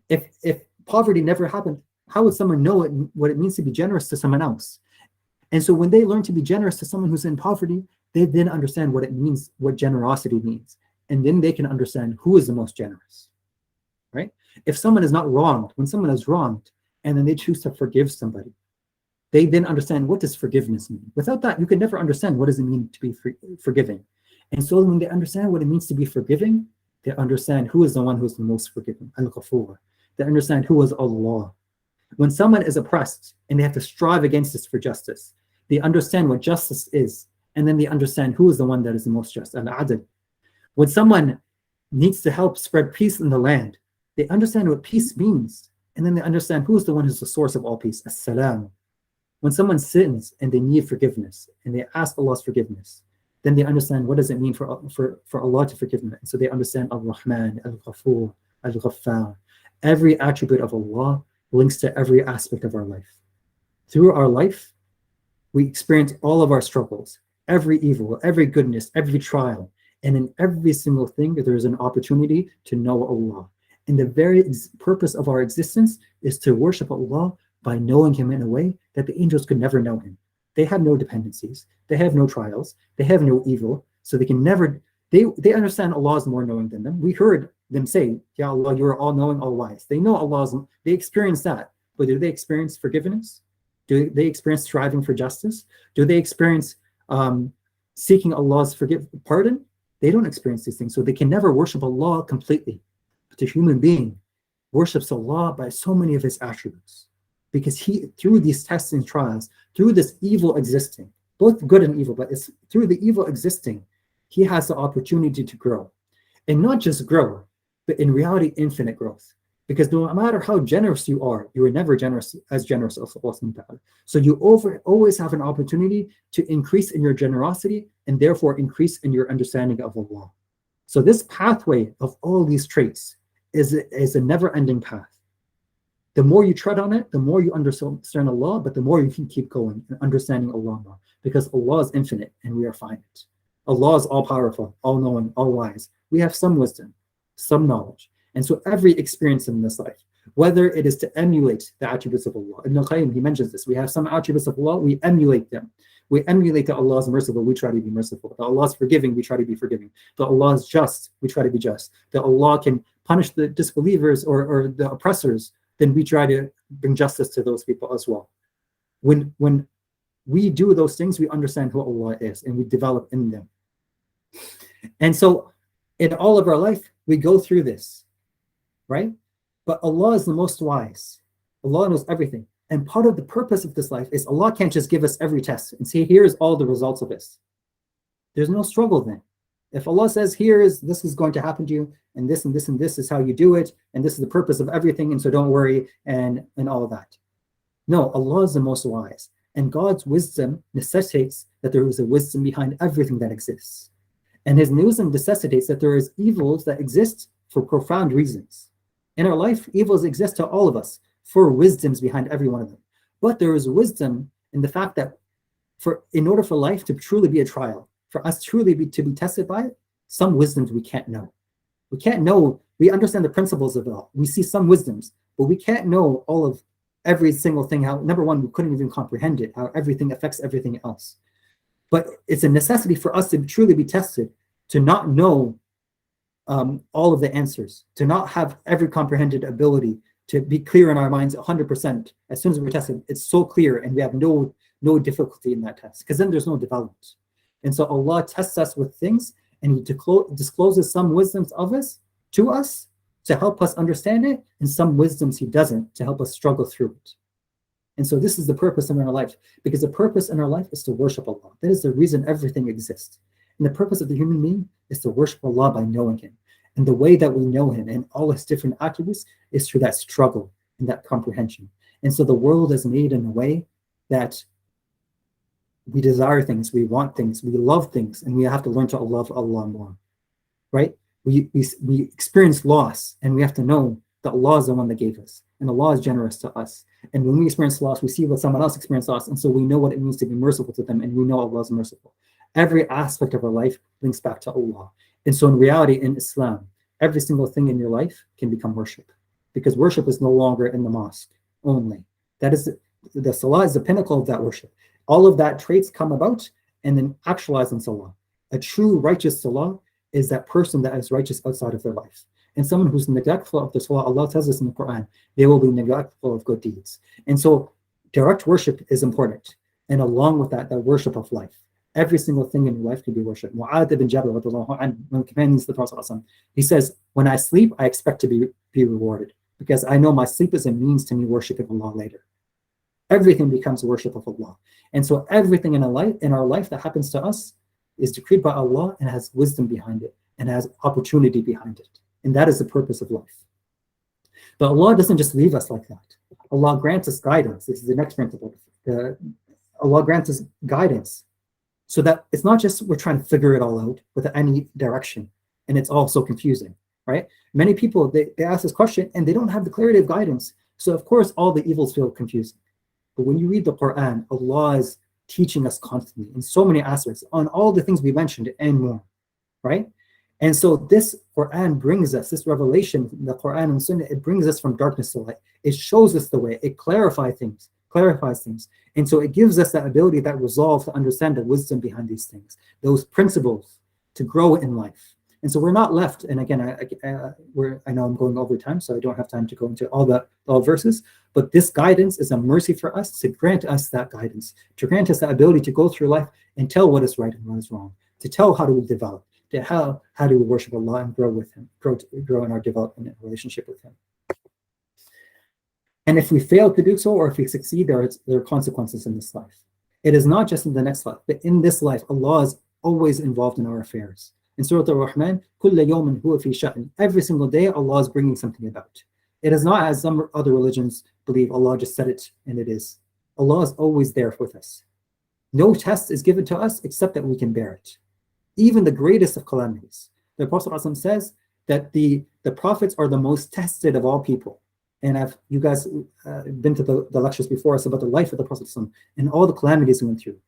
If poverty never happened, how would someone know what it means to be generous to someone else? And so when they learn to be generous to someone who's in poverty, they then understand what it means, what generosity means. And then they can understand who is the most generous, right? If someone is not wronged, when someone is wronged, and then they choose to forgive somebody, they then understand what does forgiveness mean. Without that, you can never understand what does it mean to be forgiving. And so when they understand what it means to be forgiving, they understand who is the one who is the most forgiving, Al-Ghafur. They understand who is Allah. When someone is oppressed and they have to strive against this for justice, they understand what justice is, and then they understand who is the one that is the most just, Al-Adl. When someone needs to help spread peace in the land, they understand what peace means, and then they understand who is the one who's the source of all peace, As-Salam. When someone sins and they need forgiveness, and they ask Allah's forgiveness, then they understand what does it mean for Allah to forgive them. And so they understand Al-Rahman, Al-Ghafur, Al-Ghaffar. Every attribute of Allah links to every aspect of our life. Through our life, we experience all of our struggles, every evil, every goodness, every trial. And in every single thing, there is an opportunity to know Allah. And the very purpose of our existence is to worship Allah by knowing Him in a way that the angels could never know Him. They have no dependencies, they have no trials, they have no evil, so they can never, they understand Allah is more knowing than them. We heard them say, Ya Allah, you are all knowing, all wise. They know Allah, they experience that, but do they experience forgiveness? Do they experience striving for justice? Do they experience seeking Allah's pardon? They don't experience these things, so they can never worship Allah completely. But the human being worships Allah by so many of His attributes, because he, through these tests and trials, through this evil existing, both good and evil, but it's through the evil existing, he has the opportunity to grow. And not just grow, but in reality, infinite growth. Because no matter how generous you are never as generous as Allah. So you always have an opportunity to increase in your generosity and therefore increase in your understanding of Allah. So this pathway of all these traits is a never-ending path. The more you tread on it, the more you understand Allah, but the more you can keep going and understanding Allah more, because Allah is infinite and we are finite. Allah is all-powerful, all-knowing, all-wise. We have some wisdom, some knowledge. And so every experience in this life, whether it is to emulate the attributes of Allah. Ibn al-Qayyim, he mentions this. We have some attributes of Allah, we emulate them. We emulate that Allah is merciful, we try to be merciful. That Allah is forgiving, we try to be forgiving. That Allah is just, we try to be just. That Allah can punish the disbelievers or the oppressors, then we try to bring justice to those people as well. When we do those things, we understand who Allah is and we develop in them. And so in all of our life, we go through this, right? But Allah is the most wise. Allah knows everything. And part of the purpose of this life is Allah can't just give us every test and say, here's all the results of this. There's no struggle then. If Allah says, this is going to happen to you, and this and this and this is how you do it, and this is the purpose of everything, and so don't worry, and all of that. No, Allah is the most wise. And God's wisdom necessitates that there is a wisdom behind everything that exists. And his wisdom necessitates that there is evils that exist for profound reasons. In our life, evils exist to all of us for wisdoms behind every one of them. But there is wisdom in the fact that in order for life to truly be a trial, for us truly to be tested by it, some wisdoms we can't know. We can't know, we understand the principles of it all. We see some wisdoms, but we can't know all of every single thing. How, number one, we couldn't even comprehend it, how everything affects everything else. But it's a necessity for us to truly be tested, to not know all of the answers, to not have every comprehended ability, to be clear in our minds 100%. As soon as we're tested, it's so clear and we have no difficulty in that test, because then there's no development. And so Allah tests us with things, and he discloses some wisdoms of us to us to help us understand it, and some wisdoms he doesn't to help us struggle through it. And so this is the purpose in our life, because the purpose in our life is to worship Allah. That is the reason everything exists. And the purpose of the human being is to worship Allah by knowing him. And the way that we know him and all his different attributes is through that struggle and that comprehension. And so the world is made in a way that we desire things, we want things, we love things, and we have to learn to love Allah more, right? We experience loss, and we have to know that Allah is the one that gave us, and Allah is generous to us. And when we experience loss, we see what someone else experienced loss, and so we know what it means to be merciful to them, and we know Allah is merciful. Every aspect of our life links back to Allah. And so in reality, in Islam, every single thing in your life can become worship, because worship is no longer in the mosque only. That is, the salah is the pinnacle of that worship. All of that traits come about and then actualize in salah. A true righteous salah is that person that is righteous outside of their life. And someone who's neglectful of the salah, Allah tells us in the Quran, they will be neglectful of good deeds. And so direct worship is important. And along with that, the worship of life. Every single thing in your life can be worship. Mu'adh ibn Jabal, one of the companions of the Prophet, he says, when I sleep, I expect to be rewarded, because I know my sleep is a means to me worshiping Allah later. Everything becomes worship of Allah. And so everything in our life that happens to us is decreed by Allah and has wisdom behind it and has opportunity behind it. And that is the purpose of life. But Allah doesn't just leave us like that. Allah grants us guidance. This is the next principle. Allah grants us guidance so that it's not just we're trying to figure it all out with any direction and it's all so confusing, right? Many people, they ask this question and they don't have the clarity of guidance. So of course, all the evils feel confusing. But when you read the Quran, Allah is teaching us constantly in so many aspects on all the things we mentioned and more, right? And so this Quran brings us, this revelation, the Quran and Sunnah, it brings us from darkness to light. It shows us the way, it clarifies things. And so it gives us that ability, that resolve to understand the wisdom behind these things, those principles to grow in life. And so we're not left, and again, I know I'm going over time, so I don't have time to go into all verses, but this guidance is a mercy for us to grant us that guidance, to grant us that ability to go through life and tell what is right and what is wrong, to tell how do we develop, to how do we worship Allah and grow with him, grow in our development and relationship with him. And if we fail to do so, or if we succeed, there are consequences in this life. It is not just in the next life, but in this life, Allah is always involved in our affairs. In Surah Al-Rahman, كُلَّ يَوْمٍ هُوَ فِي شَأْنٍ. Every single day, Allah is bringing something about. It is not as some other religions believe, Allah just said it and it is. Allah is always there with us. No test is given to us except that we can bear it. Even the greatest of calamities. The Prophet ﷺ says that the prophets are the most tested of all people. And you guys been to the lectures before us about the life of the Prophet ﷺ and all the calamities he went through.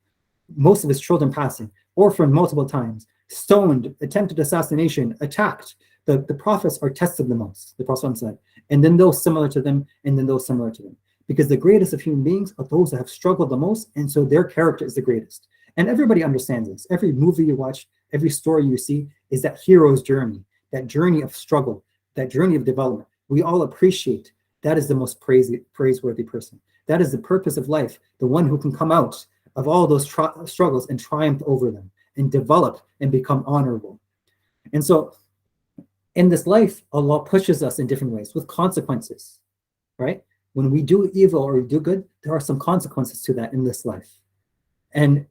Most of his children passing, orphaned multiple times, stoned, attempted assassination, attacked. The prophets are tested the most, the Prophet said. And then those similar to them, and then those similar to them. Because the greatest of human beings are those that have struggled the most, and so their character is the greatest. And everybody understands this. Every movie you watch, every story you see is that hero's journey, that journey of struggle, that journey of development. We all appreciate that is the most praiseworthy person. That is the purpose of life, the one who can come out of all those struggles and triumph over them and develop and become honorable. And so in this life, Allah pushes us in different ways with consequences, right? When we do evil or we do good, there are some consequences to that in this life. And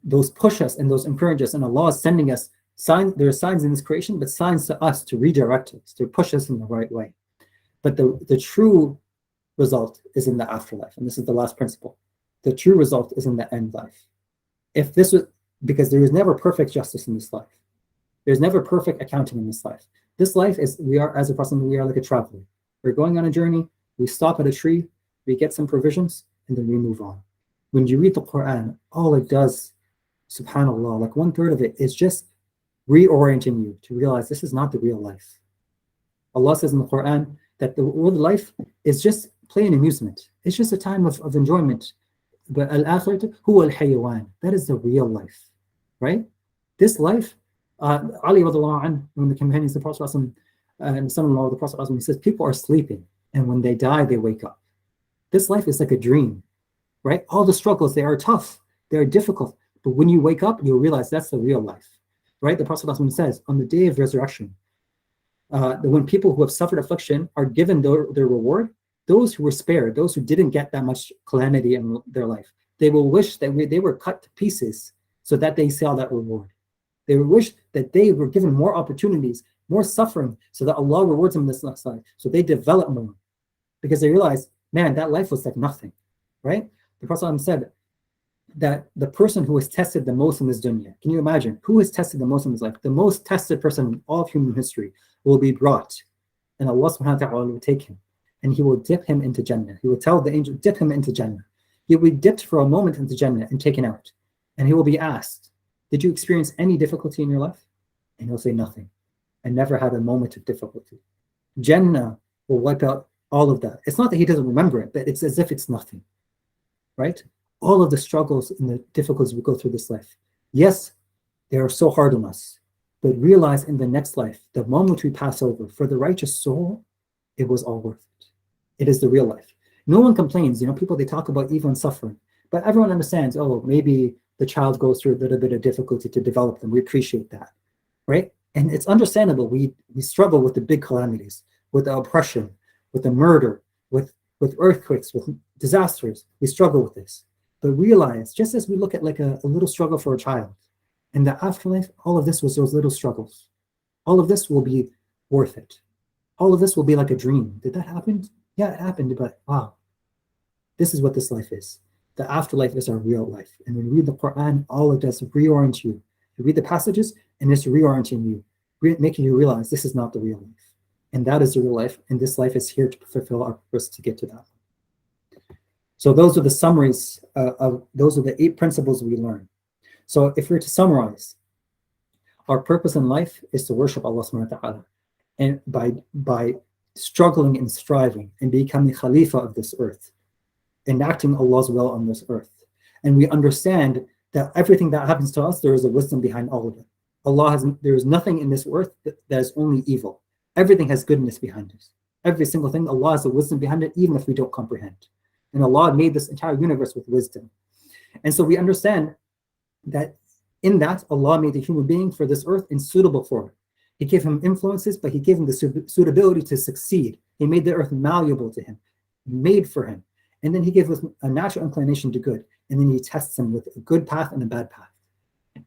those push us and those encourage us, and Allah is sending us signs. There are signs in this creation, but signs to us to redirect us, to push us in the right way. But the true result is in the afterlife. And this is the last principle. The true result is in the end life. If this was, because there is never perfect justice in this life. There's never perfect accounting in this life. This life is, we are, as a person, we are like a traveler. We're going on a journey, we stop at a tree, we get some provisions, and then we move on. When you read the Quran, all it does, subhanAllah, like 1/3 of it is just reorienting you to realize this is not the real life. Allah says in the Quran that the world life is just play and amusement. It's just a time of enjoyment. But al-akhiratu huwa al-hayawan. That is the real life, right? This life, Ali radiallahu anhu, when the companions of the Prophet and the son-in-law of the Prophet, he says people are sleeping and when they die, they wake up. This life is like a dream, right? All the struggles, they are tough, they are difficult. But when you wake up, you'll realize that's the real life, right? The Prophet says on the day of resurrection, when people who have suffered affliction are given their reward, those who were spared, those who didn't get that much calamity in their life, they will wish that they were cut to pieces so that they saw that reward. They will wish that they were given more opportunities, more suffering, so that Allah rewards them in this next life. So they develop more because they realize, man, that life was like nothing, right? The Prophet said that the person who is tested the most in this dunya, can you imagine who is tested the most in this life? The most tested person in all of human history will be brought, and Allah subhanahu wa ta'ala will take him and he will dip him into Jannah. He will tell the angel, dip him into Jannah. He will be dipped for a moment into Jannah and taken out. And he will be asked, did you experience any difficulty in your life? And he'll say nothing. I never had a moment of difficulty. Jannah will wipe out all of that. It's not that he doesn't remember it, but it's as if it's nothing, right? All of the struggles and the difficulties we go through this life, yes, they are so hard on us, but realize in the next life, the moment we pass over, for the righteous soul, it was all worth it. It is the real life. No one complains, people, they talk about evil and suffering, but everyone understands, oh, maybe the child goes through a little bit of difficulty to develop them. We appreciate that, right? And it's understandable. We struggle with the big calamities, with the oppression, with the murder, with earthquakes, with disasters. We struggle with this. But realize, just as we look at like a little struggle for a child, in the afterlife, all of this was those little struggles. All of this will be worth it. All of this will be like a dream. Did that happen? Yeah, it happened, but wow, this is what this life is. The afterlife is our real life. And when you read the Quran, all it does is reorient you. You read the passages, and it's reorienting you, making you realize this is not the real life. And that is the real life, and this life is here to fulfill our purpose to get to that. So those are the summaries those are the 8 principles we learn. So if we're to summarize, our purpose in life is to worship Allah subhanahu wa ta'ala. And by struggling and striving and becoming Khalifa of this earth, enacting Allah's will on this earth. And we understand that everything that happens to us, there is a wisdom behind all of it. There is nothing in this earth that is only evil. Everything has goodness behind it. Every single thing, Allah has a wisdom behind it, even if we don't comprehend. And Allah made this entire universe with wisdom. And so we understand that in that, Allah made the human being for this earth and suitable for it. He gave him influences, but he gave him the suitability to succeed. He made the earth malleable to him, made for him. And then he gave us a natural inclination to good. And then he tests him with a good path and a bad path.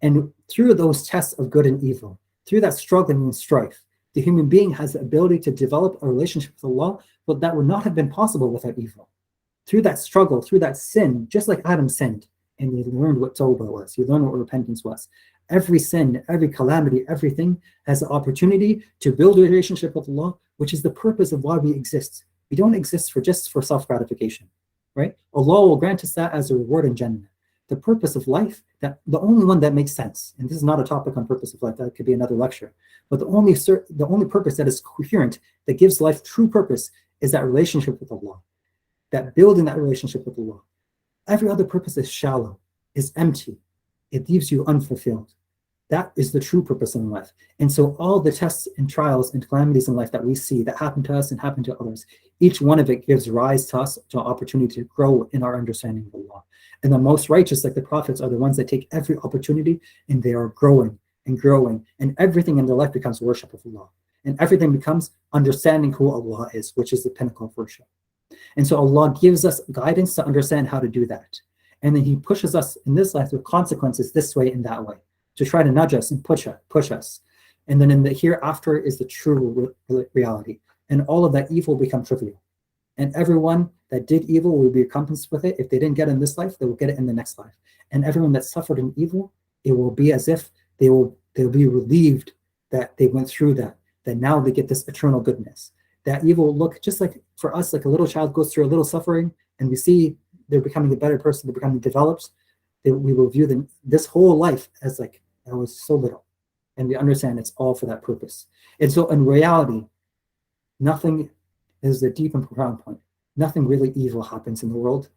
And through those tests of good and evil, through that struggling and strife, the human being has the ability to develop a relationship with Allah, but that would not have been possible without evil. Through that struggle, through that sin, just like Adam sinned, and he learned what tawbah was, he learned what repentance was. Every sin, every calamity, everything has the opportunity to build a relationship with Allah, which is the purpose of why we exist. We don't exist just for self-gratification, right? Allah will grant us that as a reward in Jannah. The purpose of life, that the only one that makes sense, and this is not a topic on purpose of life, that could be another lecture, but the only purpose that is coherent, that gives life true purpose, is that relationship with Allah, that building that relationship with Allah. Every other purpose is shallow, is empty. It leaves you unfulfilled. That is the true purpose in life. And so all the tests and trials and calamities in life that we see that happen to us and happen to others, each one of it gives rise to us to an opportunity to grow in our understanding of Allah. And the most righteous, like the prophets, are the ones that take every opportunity and they are growing and growing. And everything in their life becomes worship of Allah. And everything becomes understanding who Allah is, which is the pinnacle of worship. And so Allah gives us guidance to understand how to do that. And then he pushes us in this life with consequences this way and that way, to try to nudge us and push us. And then in the hereafter is the true reality. And all of that evil will become trivial. And everyone that did evil will be recompensed with it. If they didn't get it in this life, they will get it in the next life. And everyone that suffered in evil, it will be as if they'll be relieved that they went through that now they get this eternal goodness. That evil will look just like, for us, like a little child goes through a little suffering, and we see they're becoming a better person, they're becoming developed. We will view them this whole life as like, that was so little. And we understand it's all for that purpose. And so in reality, nothing is the deep and profound point. Nothing really evil happens in the world.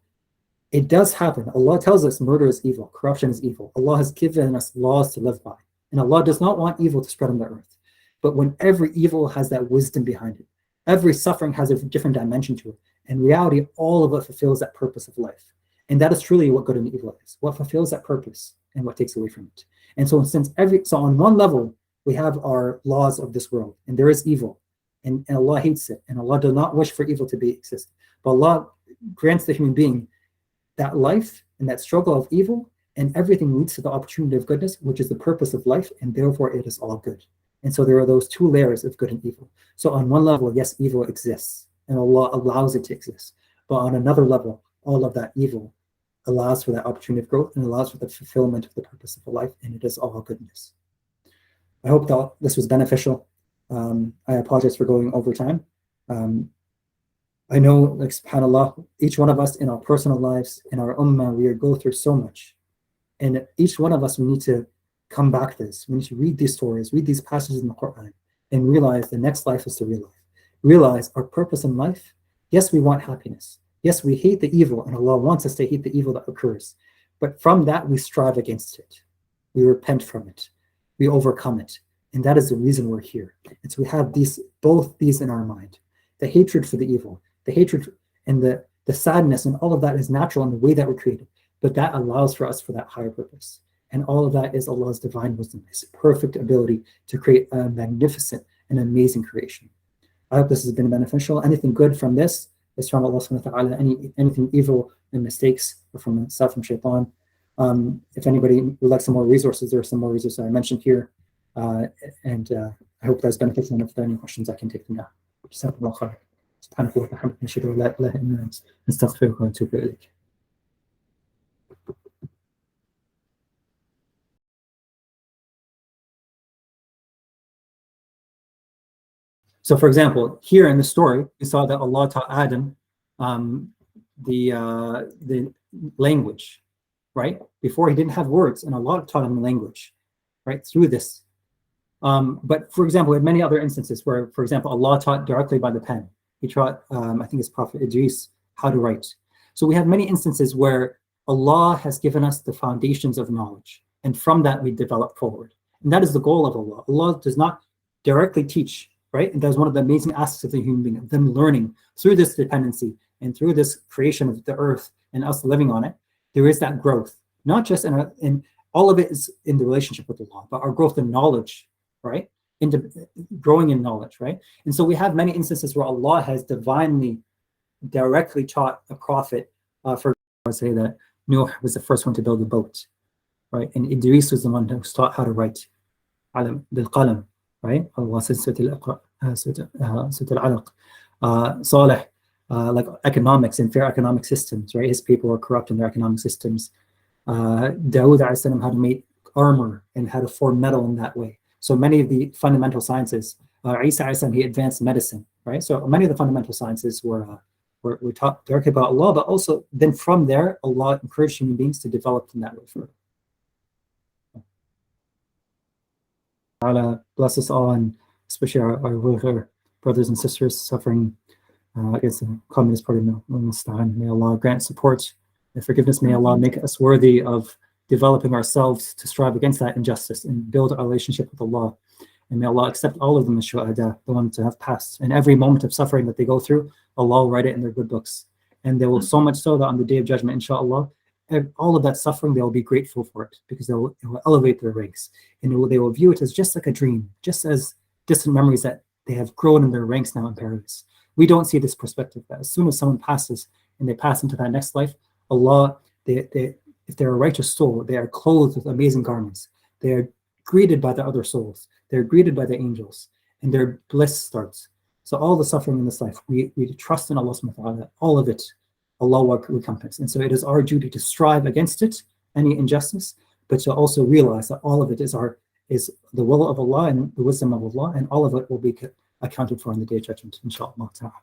It does happen. Allah tells us murder is evil, corruption is evil. Allah has given us laws to live by. And Allah does not want evil to spread on the earth. But when every evil has that wisdom behind it, every suffering has a different dimension to it. In reality, all of it fulfills that purpose of life. And that is truly what good and evil is. What fulfills that purpose and what takes away from it. And so so on one level, we have our laws of this world, and there is evil, and Allah hates it, and Allah does not wish for evil to exist. But Allah grants the human being that life and that struggle of evil, and everything leads to the opportunity of goodness, which is the purpose of life, and therefore it is all good. And so there are those two layers of good and evil. So on one level, yes, evil exists, and Allah allows it to exist. But on another level, all of that evil allows for that opportunity of growth and allows for the fulfillment of the purpose of a life, and it is all goodness. I hope that this was beneficial. I apologize for going over time. I know, like, subhanAllah, each one of us in our personal lives, in our ummah, we go through so much. And each one of us, we need to come back to this. We need to read these stories, read these passages in the Quran, and realize the next life is the real life. Realize our purpose in life. Yes, we want happiness. Yes, we hate the evil, and Allah wants us to hate the evil that occurs. But from that, we strive against it. We repent from it. We overcome it. And that is the reason we're here. And so we have both these in our mind. The hatred for the evil, the hatred and the sadness, and all of that is natural in the way that we're created. But that allows for us for that higher purpose. And all of that is Allah's divine wisdom, His perfect ability to create a magnificent and amazing creation. I hope this has been beneficial. Anything good from this is from Allah subhanahu wa ta'ala. Anything evil and mistakes are from myself and shaitan. If anybody would like some more resources, there are some more resources I mentioned here. I hope that's beneficial. And if there are any questions, I can take them now. جزاكم الله خير. سبحانك وبحمدك نشهد أن لا إله إلا أنت نستغفرك ونتوب إليك. So, for example, here in the story, we saw that Allah taught Adam the language, right? Before, he didn't have words, and Allah taught him language, right? Through this. But for example, we have many other instances where, for example, Allah taught directly by the pen. He taught, I think it's Prophet Idris, how to write. So we have many instances where Allah has given us the foundations of knowledge, and from that we develop forward. And that is the goal of Allah. Allah does not directly teach, right? And that's one of the amazing aspects of the human being, of them learning through this dependency and through this creation of the earth and us living on it. There is that growth, not just in all of it is in the relationship with Allah, but our growth in knowledge, right? Into growing in knowledge, right? And so we have many instances where Allah has divinely, directly taught a prophet. For example, I say that Nuh was the first one to build a boat, right? And Idris was the one who was taught how to write, bil-qalam, right? Allah says, Surah Al-Alaq. Salih, like economics and fair economic systems, right? His people were corrupt in their economic systems. Dawood alayhi salam had to make armor and how to form metal in that way. So many of the fundamental sciences, Isa alayhi salam, he advanced medicine, right? So many of the fundamental sciences were taught directly about Allah, but also then from there, Allah encouraged human beings to develop in that way further. Allah bless us all, and especially our brothers and sisters suffering against the Communist Party. May Allah grant support and forgiveness. May Allah make us worthy of developing ourselves to strive against that injustice and build a relationship with Allah. And may Allah accept all of them as shuhada, the ones who have passed. And every moment of suffering that they go through, Allah will write it in their good books. And they will so much so that on the Day of Judgment, inshaAllah, all of that suffering, they will be grateful for it, because it will elevate their ranks. And they will view it as just like a dream, just as distant memories that they have grown in their ranks now in paradise. We don't see this perspective that as soon as someone passes and they pass into that next life, Allah, if they're a righteous soul, they are clothed with amazing garments. They are greeted by the other souls. They're greeted by the angels, and their bliss starts. So all the suffering in this life, we trust in Allah subhanahu wa ta'ala, all of it, Allah will recompense. And so it is our duty to strive against it, any injustice, but to also realize that all of it is the will of Allah and the wisdom of Allah, and all of it will be accounted for in the Day of Judgment, inshallah ta'ala.